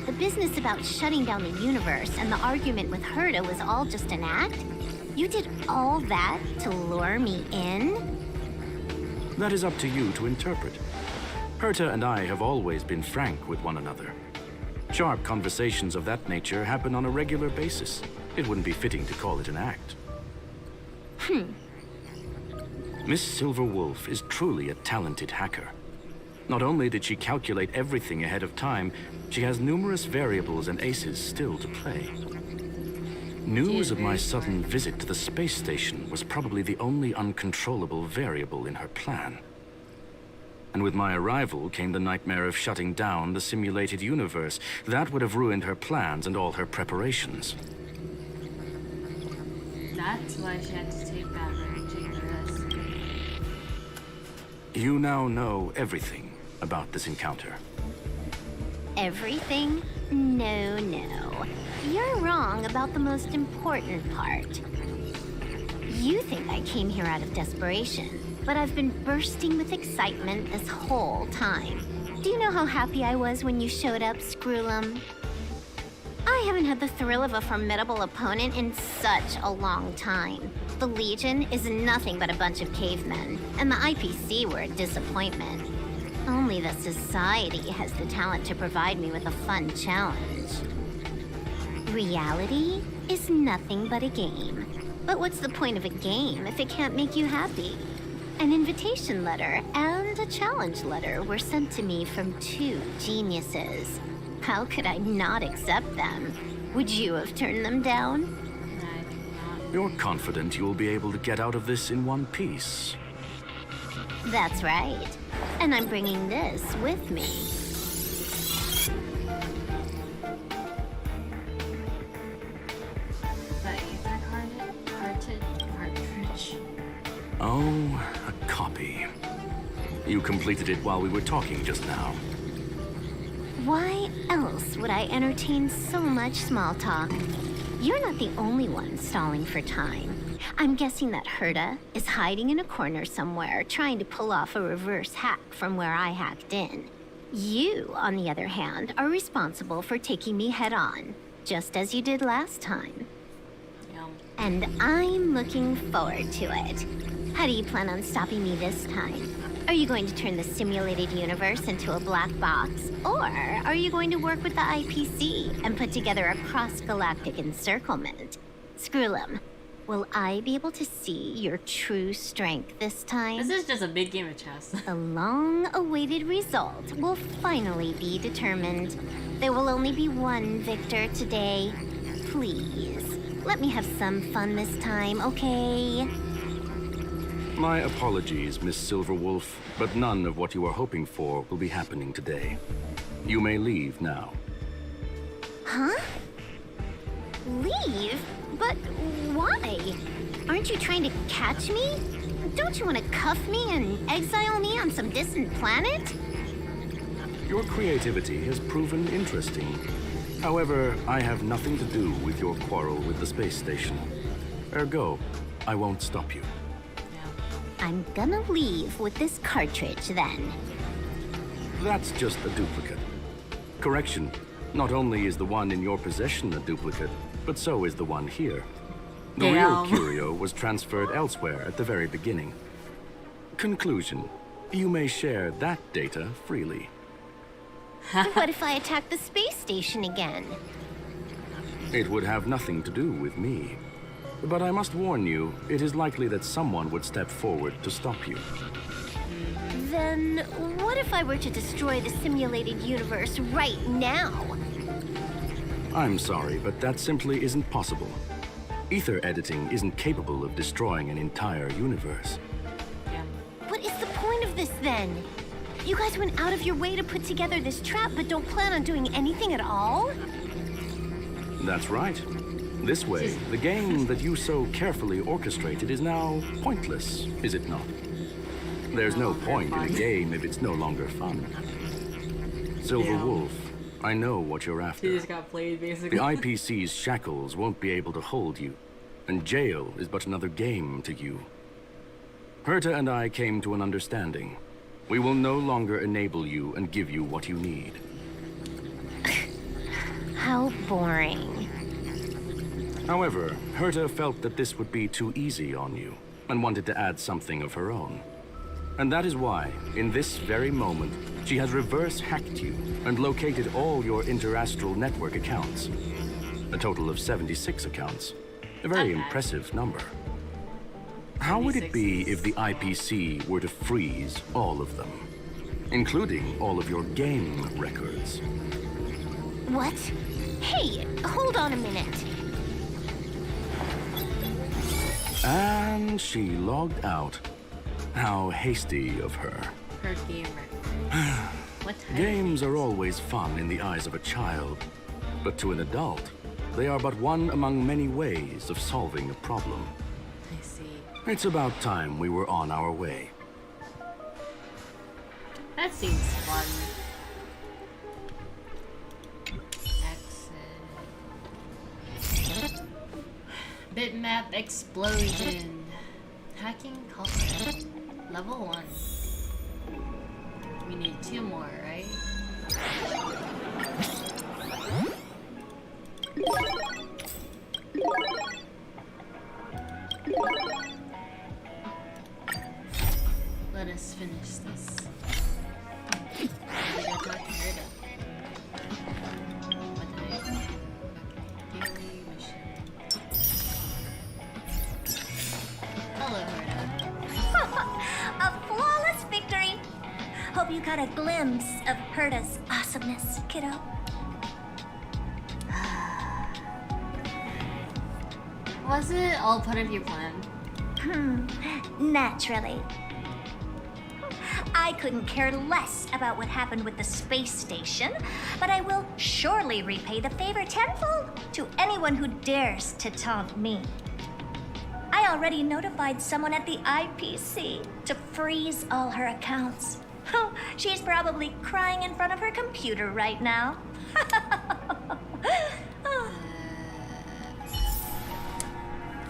the business about shutting down the universe and the argument with Herta was all just an act? You did all that to lure me in? That is up to you to interpret. Herta and I have always been frank with one another. Sharp conversations of that nature happen on a regular basis. It wouldn't be fitting to call it an act. Miss Silverwolf is truly a talented hacker. Not only did she calculate everything ahead of time, she has numerous variables and aces still to play. News of my sudden visit to the space station was probably the only uncontrollable variable in her plan. And with my arrival came the nightmare of shutting down the simulated universe. That would have ruined her plans and all her preparations. That's why she had to take that very dangerous. You now know everything about this encounter. Everything? No, no. You're wrong about the most important part. You think I came here out of desperation, but I've been bursting with excitement this whole time. Do you know how happy I was when you showed up, Screwlum? I haven't had the thrill of a formidable opponent in such a long time. The Legion is nothing but a bunch of cavemen, and the IPC were a disappointment. Only the Society has the talent to provide me with a fun challenge. Reality is nothing but a game. But what's the point of a game if it can't make you happy? An invitation letter and a challenge letter were sent to me from 2 geniuses. How could I not accept them? Would you have turned them down? You're confident you'll be able to get out of this in one piece. That's right. And I'm bringing this with me. Cartridge. Oh, a copy. You completed it while we were talking just now. Why else would I entertain so much small talk? You're not the only one stalling for time. I'm guessing that Herta is hiding in a corner somewhere, trying to pull off a reverse hack from where I hacked in. You, on the other hand, are responsible for taking me head-on, just as you did last time. And I'm looking forward to it. How do you plan on stopping me this time? Are you going to turn the simulated universe into a black box? Or are you going to work with the IPC and put together a cross-galactic encirclement? Screwlum, will I be able to see your true strength this time? This is just a big game of chess. The long-awaited result will finally be determined. There will only be one victor today. Please, let me have some fun this time, okay? My apologies, Miss Silverwolf, but none of what you are hoping for will be happening today. You may leave now. Huh? Leave? But why? Aren't you trying to catch me? Don't you want to cuff me and exile me on some distant planet? Your creativity has proven interesting. However, I have nothing to do with your quarrel with the space station. Ergo, I won't stop you. I'm gonna leave with this cartridge, then. That's just a duplicate. Correction, not only is the one in your possession a duplicate, but so is the one here. The real curio was transferred elsewhere at the very beginning. Conclusion, you may share that data freely. What if I attack the space station again? It would have nothing to do with me. But I must warn you, it is likely that someone would step forward to stop you. Then what if I were to destroy the simulated universe right now? I'm sorry, but that simply isn't possible. Ether editing isn't capable of destroying an entire universe. What is the point of this, then? You guys went out of your way to put together this trap, but don't plan on doing anything at all? That's right. This way, the game that you so carefully orchestrated is now pointless, is it not? There's no point in a game if it's no longer fun. Silverwolf, I know what you're after. He just got played, basically. The IPC's shackles won't be able to hold you, and jail is but another game to you. Herta and I came to an understanding. We will no longer enable you and give you what you need. How boring. However, Herta felt that this would be too easy on you, and wanted to add something of her own. And that is why, in this very moment, she has reverse-hacked you and located all your interastral network accounts. A total of 76 accounts. A very impressive number. How would it be if the IPC were to freeze all of them, including all of your game records? What? Hey, hold on a minute. And she logged out. How hasty of her. Her game What type? Games are always fun in the eyes of a child, but to an adult, they are but one among many ways of solving a problem. I see. It's about time we were on our way. That seems fun. Exit. Bitmap explosion. Hacking culprit. Level 1. We need 2 more, right? Let us finish this. We gotta talk to Herta. What did I do? Okay, daily mission. Hello, Herta. A flawless victory! Hope you got a glimpse of Herta's awesomeness, kiddo. Was it all part of your plan? Naturally. I couldn't care less about what happened with the space station, but I will surely repay the favor tenfold to anyone who dares to taunt me. I already notified someone at the IPC to freeze all her accounts. She's probably crying in front of her computer right now. I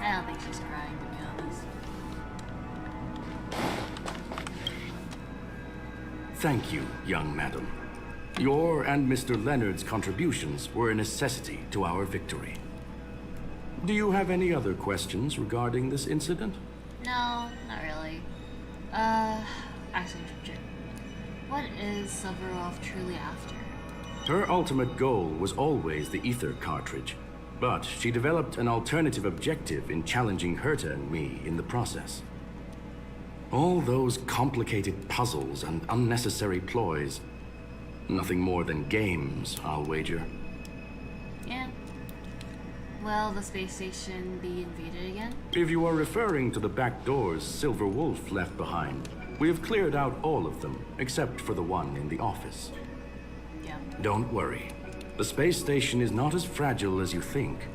don't think she's crying, to be honest. Thank you, young madam. Your and Mr. Leonard's contributions were a necessity to our victory. Do you have any other questions regarding this incident? No, not really. Actually, what is Silverwolf truly after? Her ultimate goal was always the ether cartridge, but she developed an alternative objective in challenging Herta and me in the process. All those complicated puzzles and unnecessary ploys. Nothing more than games, I'll wager. Yeah. Will the space station be invaded again? If you are referring to the back doors Silver Wolf left behind, we have cleared out all of them, except for the one in the office. Yeah. Don't worry. The space station is not as fragile as you think.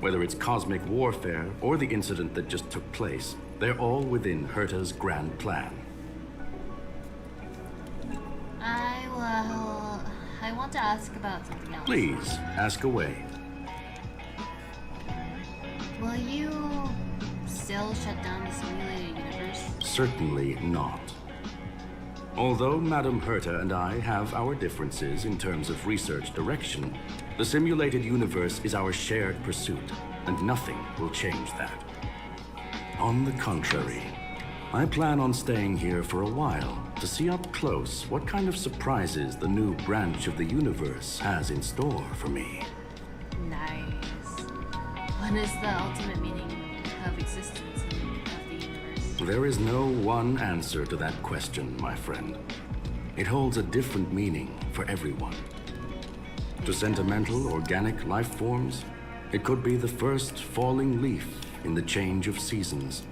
Whether it's cosmic warfare or the incident that just took place, they're all within Herta's grand plan. I want to ask about something else. Please, ask away. Will you still shut down the simulated universe? Certainly not. Although Madame Herta and I have our differences in terms of research direction, the simulated universe is our shared pursuit, and nothing will change that. On the contrary, I plan on staying here for a while to see up close what kind of surprises the new branch of the universe has in store for me. Nice. What is the ultimate meaning of existence of the universe? There is no one answer to that question, my friend. It holds a different meaning for everyone. To sentimental, organic life forms, it could be the first falling leaf in the change of seasons,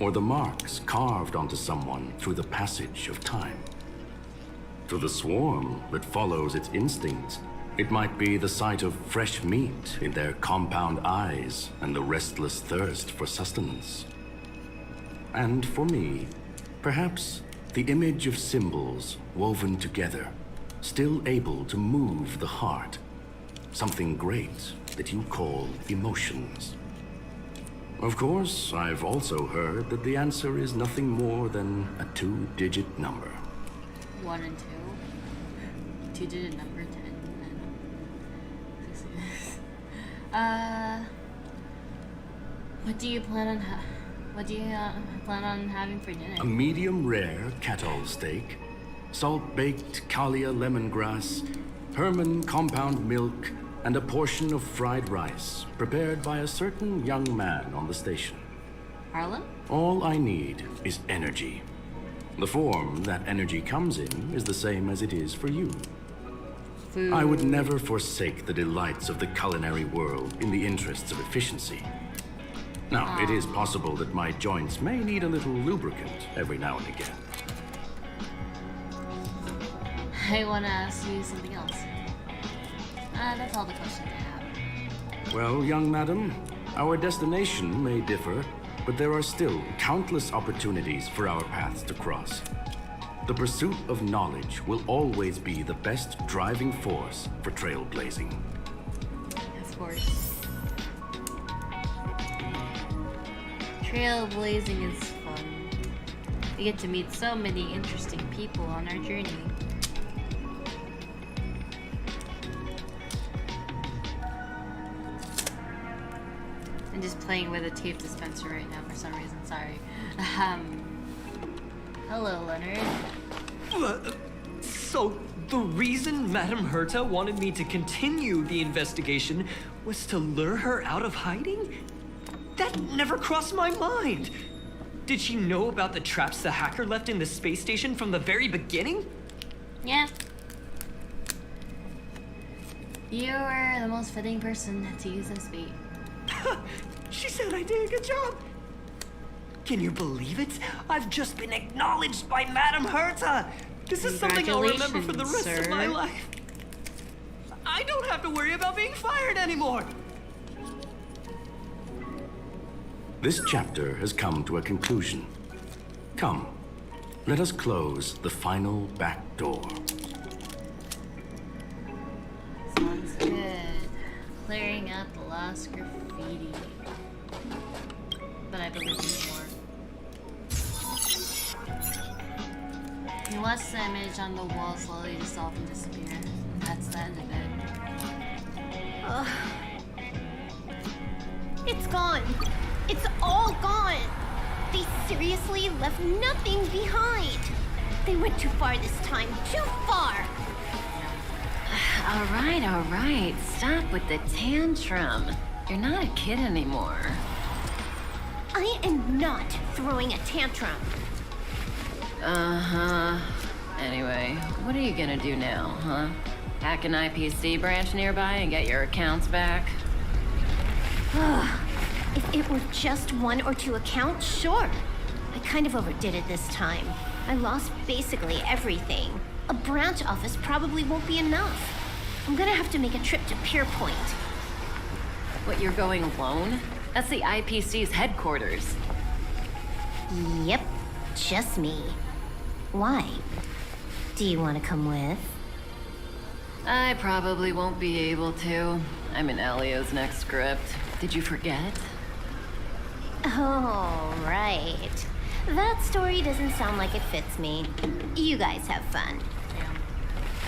or the marks carved onto someone through the passage of time. To the swarm that follows its instincts, it might be the sight of fresh meat in their compound eyes and the restless thirst for sustenance. And for me, perhaps the image of symbols woven together, still able to move the heart, something great that you call emotions. Of course, I've also heard that the answer is nothing more than a 2-digit number. 1 and 2. 2-digit number 10 and 6. What do you plan on plan on having for dinner? A medium rare kettle steak, salt-baked Kalia lemongrass, Herman compound milk, and a portion of fried rice, prepared by a certain young man on the station. Harlan? All I need is energy. The form that energy comes in is the same as it is for you. Food. I would never forsake the delights of the culinary world in the interests of efficiency. Now, it is possible that my joints may need a little lubricant every now and again. I want to ask you something else. That's all the questions I have. Well, young madam, our destination may differ, but there are still countless opportunities for our paths to cross. The pursuit of knowledge will always be the best driving force for trailblazing. Of course. Trailblazing is fun. We get to meet so many interesting people on our journey. I'm just playing with a tape dispenser right now for some reason, sorry. Hello, Leonard. So, the reason Madame Herta wanted me to continue the investigation was to lure her out of hiding? That never crossed my mind! Did she know about the traps the hacker left in the space station from the very beginning? Yeah. You were the most fitting person to use this bait. She said I did a good job. Can you believe it? I've just been acknowledged by Madame Herta. This is something I'll remember for the rest of my life. I don't have to worry about being fired anymore. This chapter has come to a conclusion. Come, let us close the final back door. Sounds good. Clearing out the last graffiti. But I believe there's more. You watch the image on the wall slowly dissolve and disappear. That's the end of it. Ugh. It's gone. It's all gone. They seriously left nothing behind. They went too far this time. Too far. All right. Stop with the tantrum. You're not a kid anymore. I am not throwing a tantrum. Uh-huh. Anyway, what are you gonna do now, huh? Hack an IPC branch nearby and get your accounts back? If it were just 1 or 2 accounts, sure. I kind of overdid it this time. I lost basically everything. A branch office probably won't be enough. I'm gonna have to make a trip to Pier Point. What, you're going alone? That's the IPC's headquarters. Yep, just me. Why? Do you want to come with? I probably won't be able to. I'm in Elio's next script. Did you forget? Oh, right. That story doesn't sound like it fits me. You guys have fun.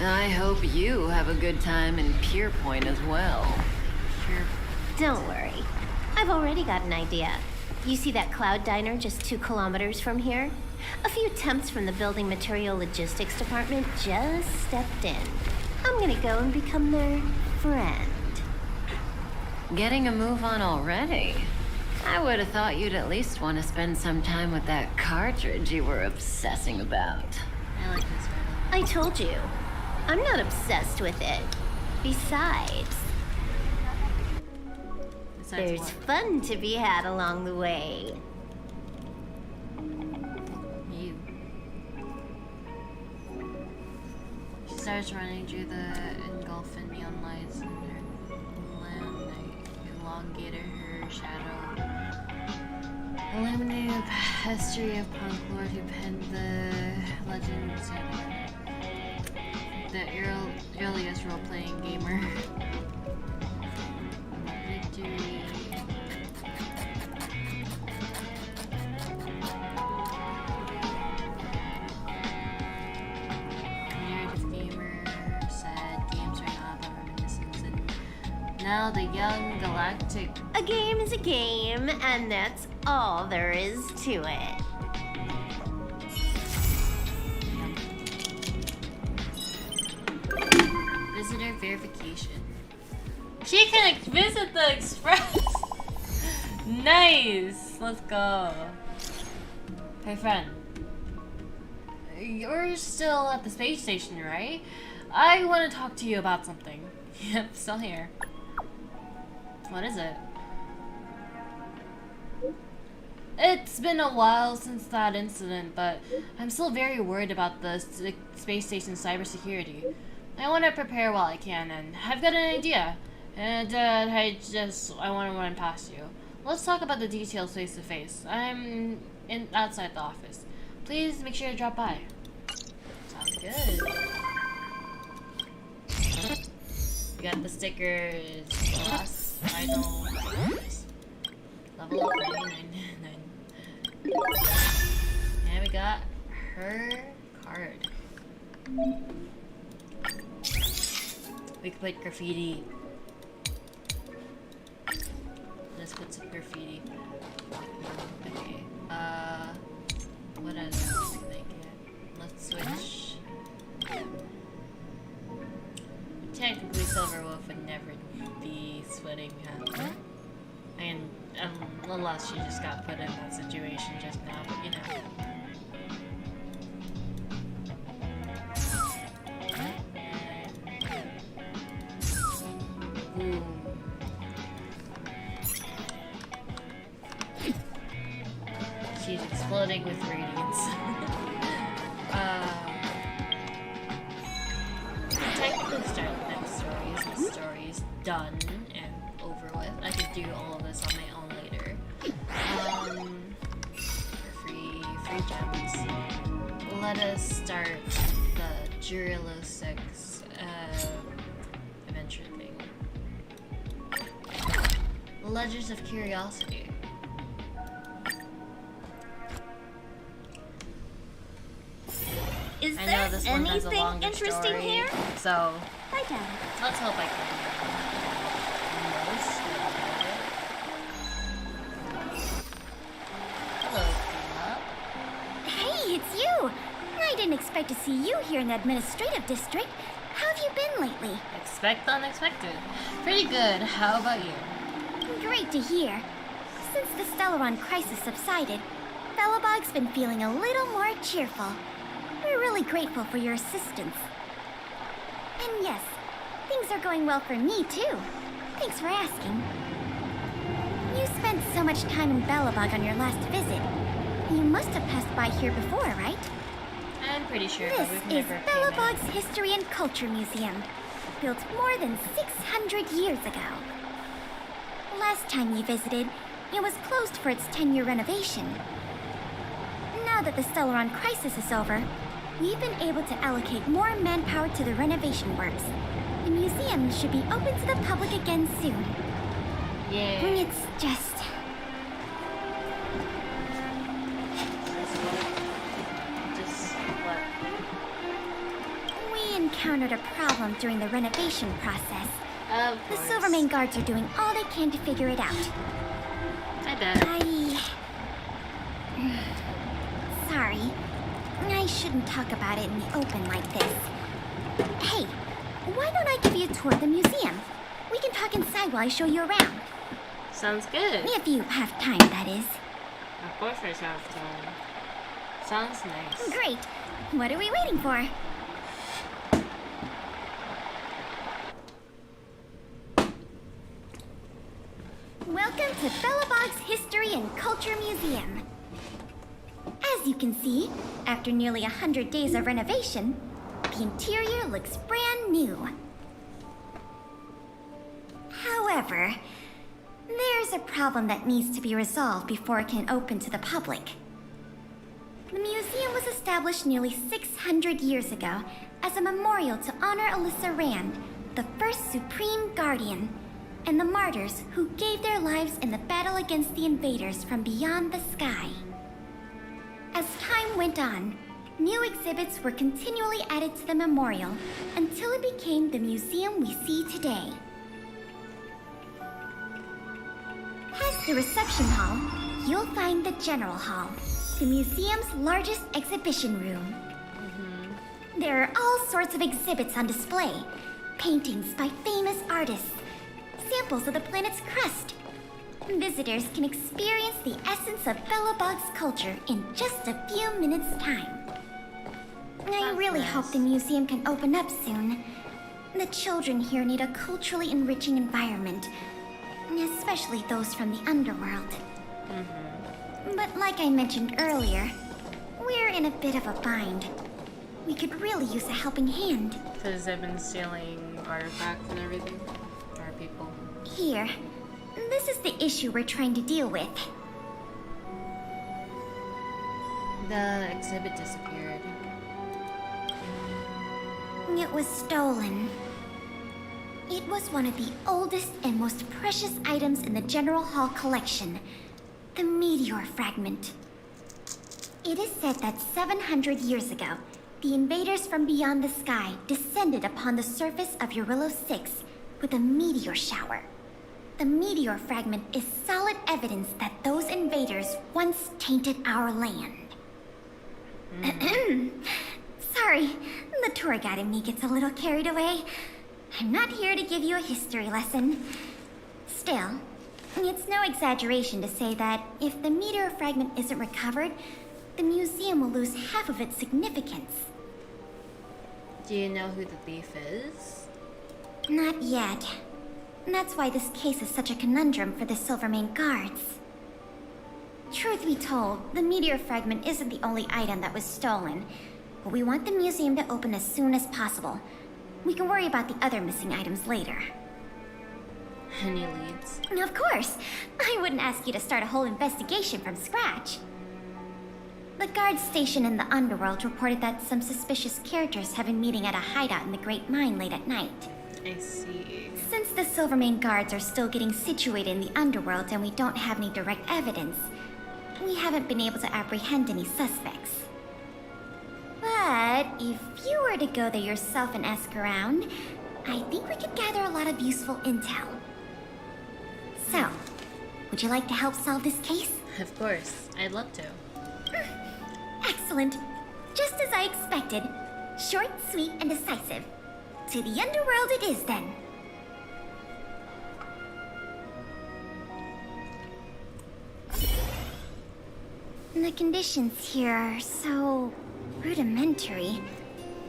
I hope you have a good time in Pier Point as well. Sure. Don't worry. I've already got an idea. You see that cloud diner just 2 kilometers from here? A few temps from the building material logistics department just stepped in. I'm gonna go and become their friend. Getting a move on already? I would have thought you'd at least want to spend some time with that cartridge you were obsessing about. I like this one. I told you. I'm not obsessed with it. Besides, there's what? fun to be had along the way. You. She starts running through the engulfing neon lights in her land. They elongated her shadow. Illuminating the history of punk lord who penned the legends of the earliest role-playing gamer. Victory. Now the young galactic. A game is a game, and that's all there is to it. Visitor verification. She can visit the express. Nice. Let's go. Hey friend. You're still at the space station, right? I want to talk to you about something. Yep, still here. What is it? It's been a while since that incident, but I'm still very worried about the space station's cybersecurity. I want to prepare while I can, and I've got an idea. And I want to run past you. Let's talk about the details face to face. I'm outside the office. Please make sure to drop by. Sounds good. We got the stickers. Last idol. Level up 99. And we got her card. We could put graffiti. Let's put some graffiti. Okay. What else can I get? Let's switch. Technically, Silver Wolf would never be sweating at. And unless she just got put in that situation just now, but you know. Ooh. She's exploding with radiance. Technically start the next story. This story is done and over with. I could do all of this on my own later. For free gems. Let us start the Jurilo 6 adventure thing. Ledgers of Curiosity. Is I there know this one has a anything longer interesting story, here? so I doubt it. let's hope I can. Hello, Kayla. Hey, it's you! I didn't expect to see you here in the administrative district. How have you been lately? Expect the unexpected. Pretty good. How about you? Great to hear. Since the Stellaron crisis subsided, Belobog's been feeling a little more cheerful. We're really grateful for your assistance. And yes, things are going well for me too. Thanks for asking. You spent so much time in Belobog on your last visit. You must have passed by here before, right? I'm pretty sure. This but we've is never Belobog's History and Culture Museum, built more than 600 years ago. Last time you visited, it was closed for its 10-year renovation. Now that the Stellaron crisis is over, we've been able to allocate more manpower to the renovation works. The museum should be open to the public again soon. Yeah. It's just... what? We encountered a problem during the renovation process. Of The course. Silvermane guards are doing all they can to figure it out. I bet. Sorry. I shouldn't talk about it in the open like this. Hey, why don't I give you a tour of the museum? We can talk inside while I show you around. Sounds good. If you have time, that is. Of course I have time. Sounds nice. Great. What are we waiting for? Welcome to Belobog's History and Culture Museum. As you can see, after nearly 100 days of renovation, the interior looks brand new. However, there's a problem that needs to be resolved before it can open to the public. The museum was established nearly 600 years ago as a memorial to honor Alyssa Rand, the first Supreme Guardian, and the martyrs who gave their lives in the battle against the invaders from beyond the sky. As time went on, new exhibits were continually added to the memorial until it became the museum we see today. the reception hall, you'll find the general hall, the museum's largest exhibition room. There are all sorts of exhibits on display. Paintings by famous artists, samples of the planet's crust. Visitors can experience the essence of Bellabog's culture in just a few minutes' time. I really hope the museum can open up soon. The children here need a culturally enriching environment, especially those from the underworld. But like I mentioned earlier, we're in a bit of a bind. We could really use a helping hand. Because they've been stealing artifacts and everything? Or people? Here. This is the issue we're trying to deal with. The exhibit disappeared. It was stolen. It was one of the oldest and most precious items in the General Hall collection. The meteor fragment. It is said that 700 years ago, the invaders from beyond the sky descended upon the surface of Eurillo 6 with a meteor shower. The meteor fragment is solid evidence that those invaders once tainted our land. Sorry, the tour guide in me gets a little carried away. I'm not here to give you a history lesson. Still, it's no exaggeration to say that if the meteor fragment isn't recovered, the museum will lose half of its significance. Do you know who the thief is? Not yet. That's why this case is such a conundrum for the Silvermane guards. Truth be told, the meteor fragment isn't the only item that was stolen, but we want the museum to open as soon as possible. We can worry about the other missing items later. Any leads? Of course! I wouldn't ask you to start a whole investigation from scratch. The guards stationed in the underworld reported that some suspicious characters have been meeting at a hideout in the Great Mine late at night. I see. Since the Silvermane guards are still getting situated in the underworld and we don't have any direct evidence, we haven't been able to apprehend any suspects. But if you were to go there yourself and ask around, I think we could gather a lot of useful intel. So, would you like to help solve this case? Of course, I'd love to. Excellent. Just as I expected. Short, sweet, and decisive. To the underworld it is, then. The conditions here are so rudimentary.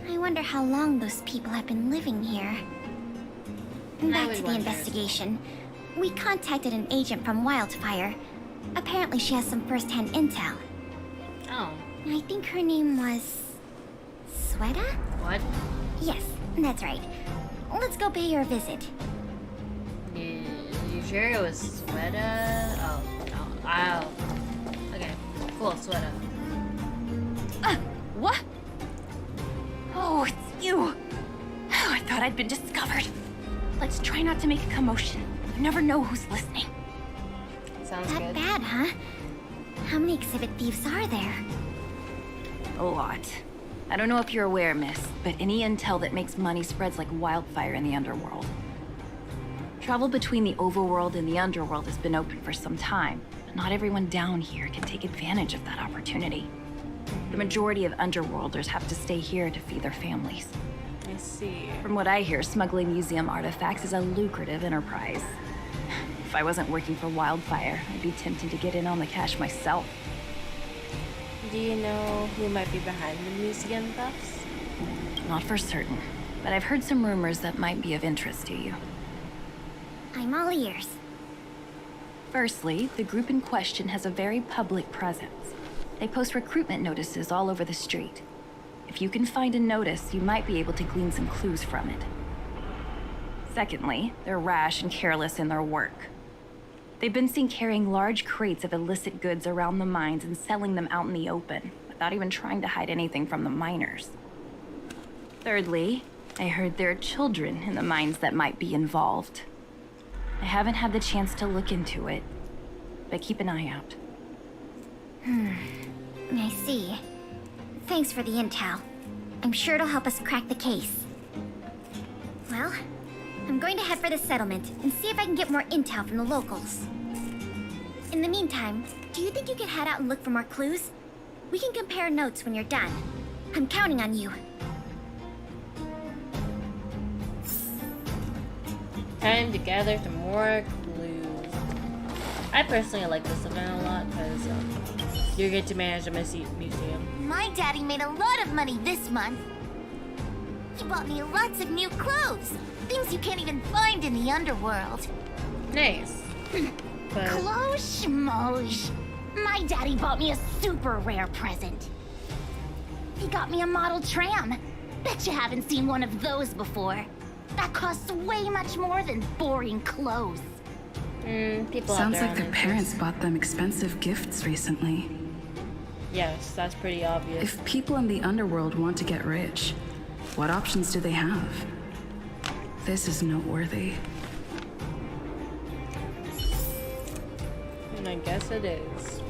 I wonder how long those people have been living here. Back to the investigation. We contacted an agent from Wildfire. Apparently she has some first-hand intel. Oh. I think her name was... Sweta? What? Yes, that's right. Let's go pay her a visit. You sure it was Sweta? Oh, no. Okay, cool, Sweta. What? Oh, it's you. Oh, I thought I'd been discovered. Let's try not to make a commotion. You never know who's listening. Sounds that good. Bad, huh? How many exhibit thieves are there? A lot. I don't know if you're aware, miss, but any intel that makes money spreads like wildfire in the underworld. Travel between the overworld and the underworld has been open for some time, but not everyone down here can take advantage of that opportunity. The majority of underworlders have to stay here to feed their families. I see. From what I hear, smuggling museum artifacts is a lucrative enterprise. If I wasn't working for Wildfire, I'd be tempted to get in on the cash myself. Do you know who might be behind the museum thefts? Not for certain, but I've heard some rumors that might be of interest to you. I'm all ears. Firstly, the group in question has a very public presence. They post recruitment notices all over the street. If you can find a notice, you might be able to glean some clues from it. Secondly, they're rash and careless in their work. They've been seen carrying large crates of illicit goods around the mines and selling them out in the open, without even trying to hide anything from the miners. Thirdly, I heard there are children in the mines that might be involved. I haven't had the chance to look into it, but keep an eye out. I see. Thanks for the intel. I'm sure it'll help us crack the case. Well, I'm going to head for the settlement and see if I can get more intel from the locals. In the meantime, do you think you could head out and look for more clues? We can compare notes when you're done. I'm counting on you. Time to gather some more clues. I personally like this event a lot because you get to manage a museum. My daddy made a lot of money this month. He bought me lots of new clothes. Things you can't even find in the underworld. Nice. But Close schmosh. My daddy bought me a super rare present. He got me a model tram. Bet you haven't seen one of those before. That costs way much more than boring clothes. People Sounds out there like their parents bought them expensive gifts recently. Yes, that's pretty obvious. If people in the underworld want to get rich, what options do they have? This is noteworthy. And I guess it is.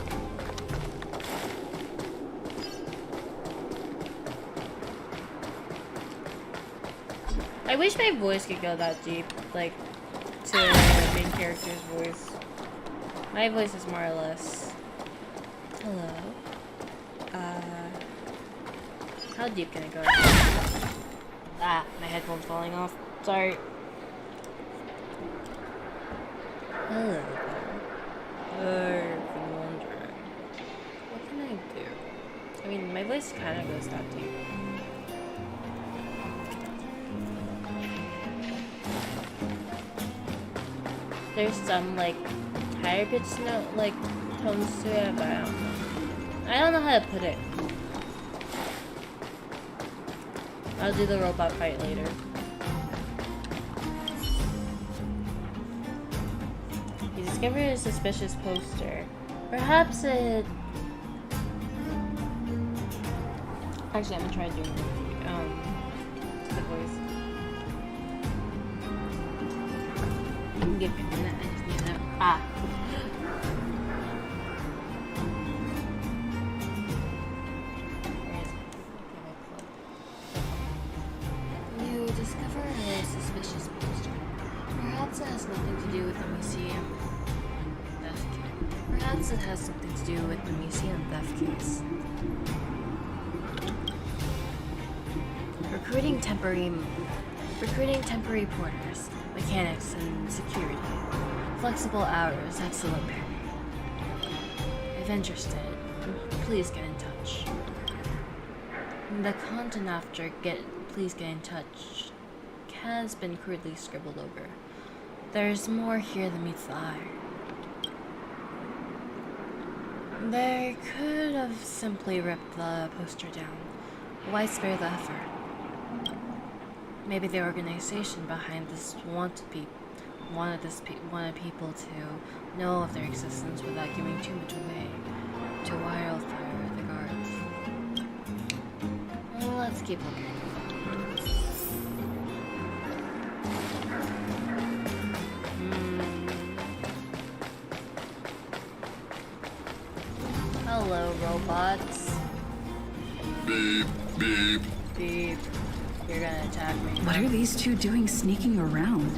I wish my voice could go that deep, like, to the main character's voice. My voice is more or less... Hello? How deep can it go? Ah, my headphone's falling off. Sorry. Hello there. I've been wondering. What can I do? I mean, my voice kind of goes that deep. There's some, like, higher pitched note, like, tones to it, but I don't know. I don't know how to put it. I'll do the robot fight later. He discovered a suspicious poster. Perhaps it... Actually, I'm gonna try doing the voice. Give me a minute, I just need that. Ah. You discover a suspicious poster. Perhaps it has nothing to do with the museum theft case. Perhaps it has something to do with the museum theft case. Recruiting temporary porters, mechanics, and security. Flexible hours, excellent pay. If interested, please get in touch. The content after please get in touch has been crudely scribbled over. There's more here than meets the eye. They could have simply ripped the poster down. Why spare the effort? Maybe the organization behind this wanted people to know of their existence without giving too much away to wildfire the guards. Well, let's keep looking. Hello, robots. Beep, beep. Beep. You're gonna attack me. What are these two doing sneaking around?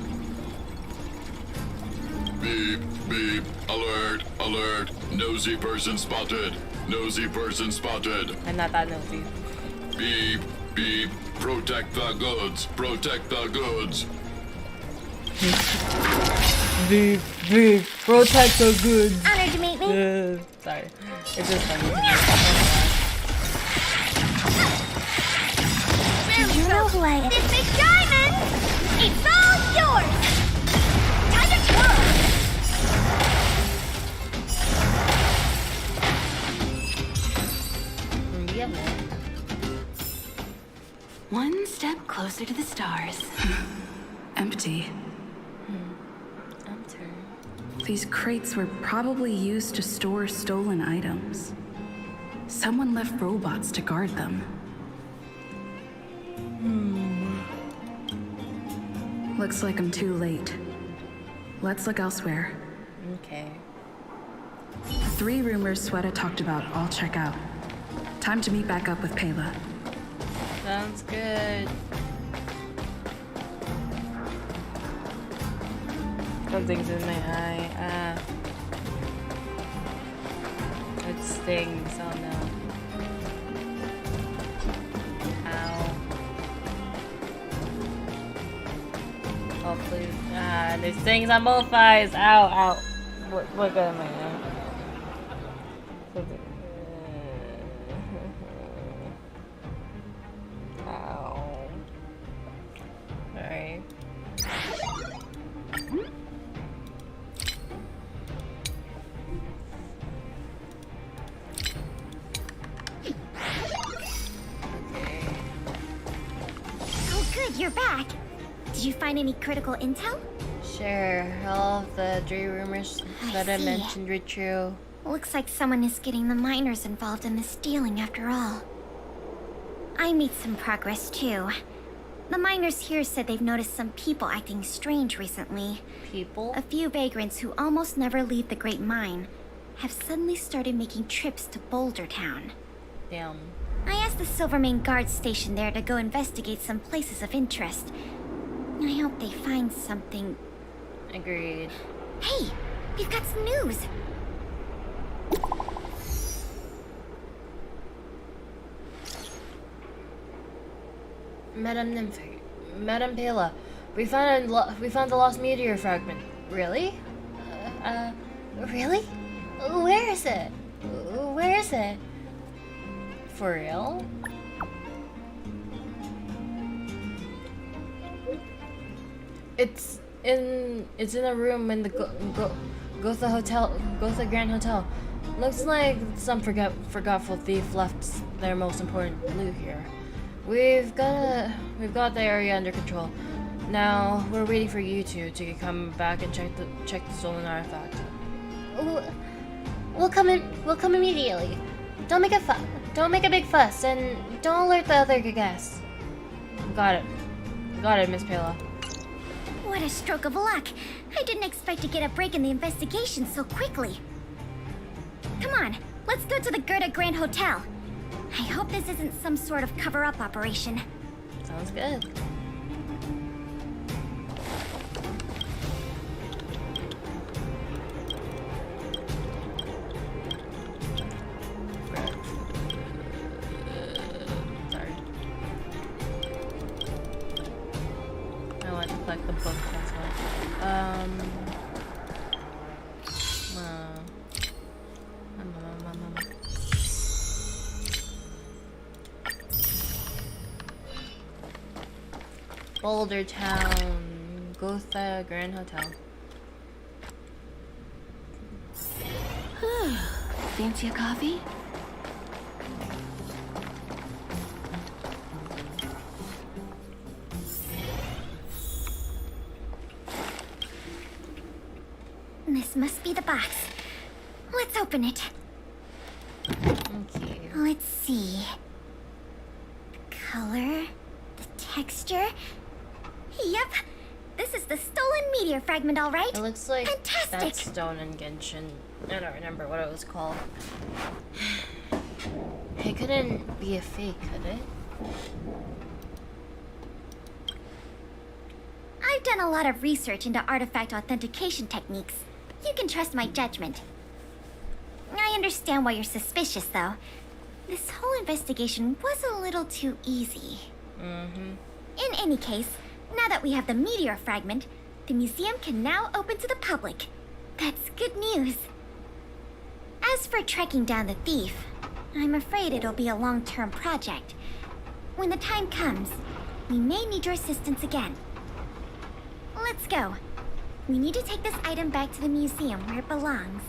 Beep, beep. Alert, alert. Nosy person spotted. Nosy person spotted. I'm not that nosy. Beep, beep. Protect the goods. Protect the goods. Beep, beep. Protect the goods. Honored to meet me. Sorry. It's just funny to me. You know who I am. This big diamond! It's all yours! Time to twirl! One step closer to the stars. Empty. Enter. These crates were probably used to store stolen items. Someone left robots to guard them. Looks like I'm too late. Let's look elsewhere. Okay. 3 rumors Sweta talked about, I'll check out. Time to meet back up with Pela. Sounds good. Something's in my eye. things. Oh no. Ow. Oh please. Ah, there's things on both eyes. Ow, ow. What good am I in? Ow. Alright. Oh, good, you're back. Did you find any critical intel? Sure, all of the three rumors that I see. mentioned were true. Looks like someone is getting the miners involved in the stealing after all. I made some progress too. The miners here said they've noticed some people acting strange recently. People? A few vagrants who almost never leave the Great Mine have suddenly started making trips to Boulder Town. Damn. I asked the Silvermane guard station there to go investigate some places of interest. I hope they find something. Agreed. Hey, we've got some news. Madame Pela, we found the lost meteor fragment. Really? Really? Where is it? Where is it? For real? It's in a room in the Gotha Grand Hotel. Looks like some forgetful thief left their most important loot here. We've got the area under control. Now we're waiting for you two to come back and check the stolen artifact. We'll come immediately. Don't make a big fuss, and don't alert the other guests. Got it, Miss Pela. What a stroke of luck. I didn't expect to get a break in the investigation so quickly. Come on, let's go to the Gerda Grand Hotel. I hope this isn't some sort of cover-up operation. Sounds good. Sorry. I want to collect the book, that's why. Boulder Town, Gotha Grand Hotel. Fancy a coffee? This must be the box. Let's open it. Okay. Let's see. The color, the texture. Yep, this is the stolen meteor fragment, all right. It looks like fantastic. that stone in Genshin. I don't remember what it was called. It couldn't be a fake, could it? I've done a lot of research into artifact authentication techniques. You can trust my judgment. I understand why you're suspicious, though. This whole investigation was a little too easy. Mm-hmm. In any case, now that we have the meteor fragment, the museum can now open to the public. That's good news. As for tracking down the thief, I'm afraid it'll be a long-term project. When the time comes, we may need your assistance again. Let's go. We need to take this item back to the museum where it belongs.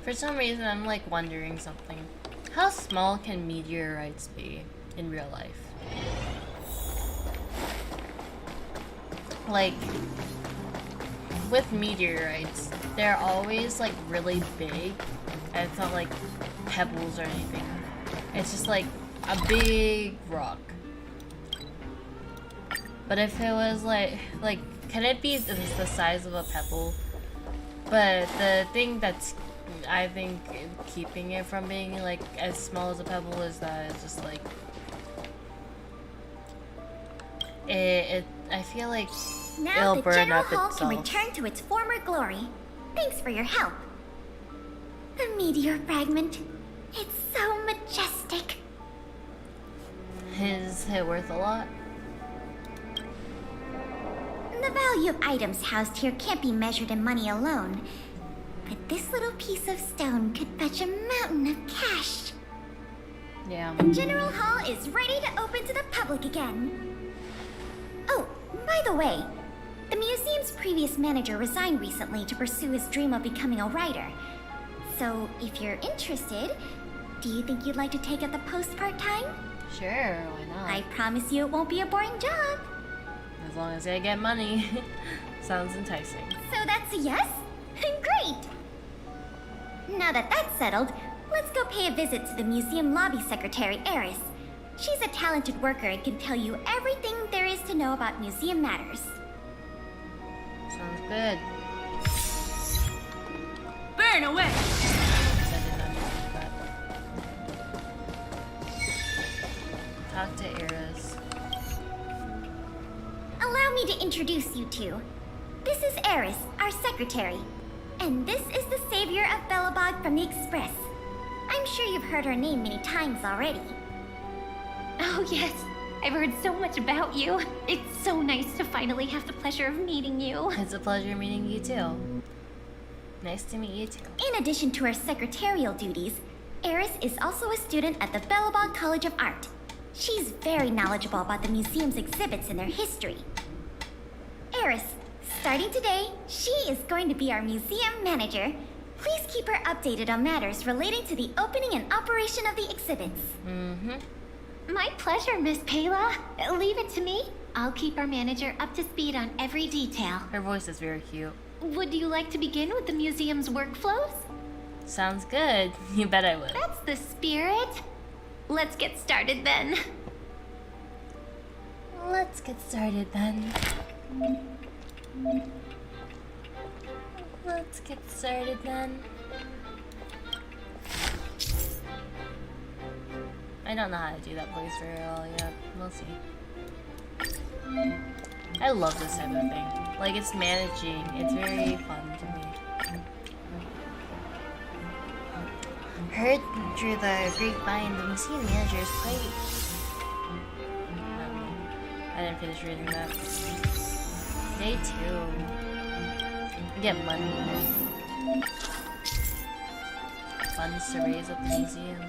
For some reason, I'm like wondering something. How small can meteorites be in real life? Like, with meteorites, they're always like really big, and it's not like pebbles or anything. It's just like a big rock. But if it was like, can it be the size of a pebble? But the thing that's, I think, keeping it from being like as small as a pebble is that it's just like, I feel like Now it'll the burn general up hall itself. can return to its former glory. Thanks for your help. The meteor fragment. It's so majestic. Is it worth a lot? The value of items housed here can't be measured in money alone. But this little piece of stone could fetch a mountain of cash. Yeah. General Hall is ready to open to the public again. Oh, by the way, the museum's previous manager resigned recently to pursue his dream of becoming a writer. So, if you're interested, do you think you'd like to take up the post part-time? Sure, why not? I promise you it won't be a boring job. As long as I get money. Sounds enticing. So that's a yes? Great! Now that that's settled, let's go pay a visit to the museum lobby secretary, Eris. She's a talented worker and can tell you everything there is to know about museum matters. Sounds good. Burn away! Talk to Eris. Allow me to introduce you two. This is Eris, our secretary. And this is the savior of Belobog from the Express. I'm sure you've heard her name many times already. Oh, yes. I've heard so much about you. It's so nice to finally have the pleasure of meeting you. It's a pleasure meeting you too. Nice to meet you too. In addition to her secretarial duties, Eris is also a student at the Belobog College of Art. She's very knowledgeable about the museum's exhibits and their history. Eris, starting today, she is going to be our museum manager. Please keep her updated on matters relating to the opening and operation of the exhibits. My pleasure, Miss Pela. Leave it to me. I'll keep our manager up to speed on every detail. Her voice is very cute. Would you like to begin with the museum's workflows? Sounds good. You bet I would. That's the spirit. Let's get started then. Let's get started then. Let's get started then. I don't know how to do that voice very well yet. We'll see. I love this type of thing. Like, it's managing. It's very fun to me. Heard through the grapevine the museum manager is quite... I didn't finish reading that. Day 2. We get money. Funds to raise at the museum.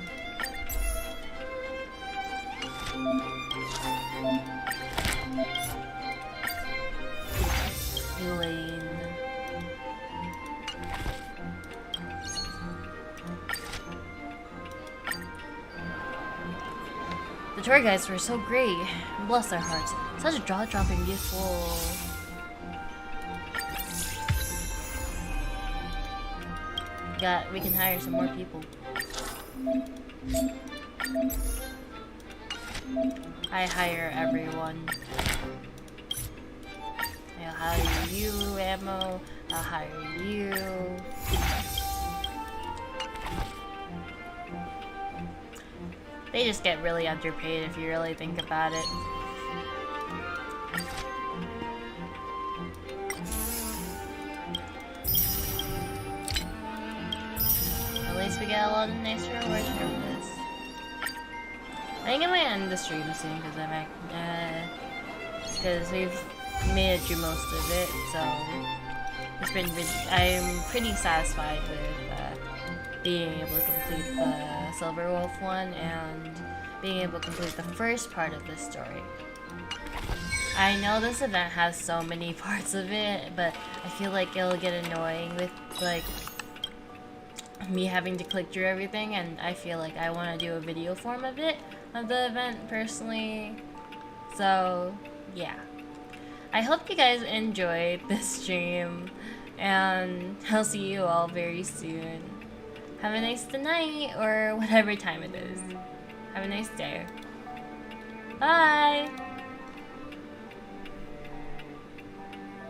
Elaine. The tour guides were so great. Bless their hearts. Such a jaw-dropping, beautiful. We can hire some more people. I hire everyone. I'll hire you, Ammo. I'll hire you. They just get really underpaid if you really think about it. At least we get a lot of nice rewards from this. I think I'm gonna end the stream soon because because we've made it through most of it, so it's been I'm pretty satisfied with being able to complete the Silver Wolf one and being able to complete the first part of this story. I know this event has so many parts of it, but I feel like it'll get annoying with like me having to click through everything, and I feel like I want to do a video form of it, of the event personally. So yeah, I hope you guys enjoyed this stream, and I'll see you all very soon. Have a nice night, or whatever time it is. Have a nice day. Bye!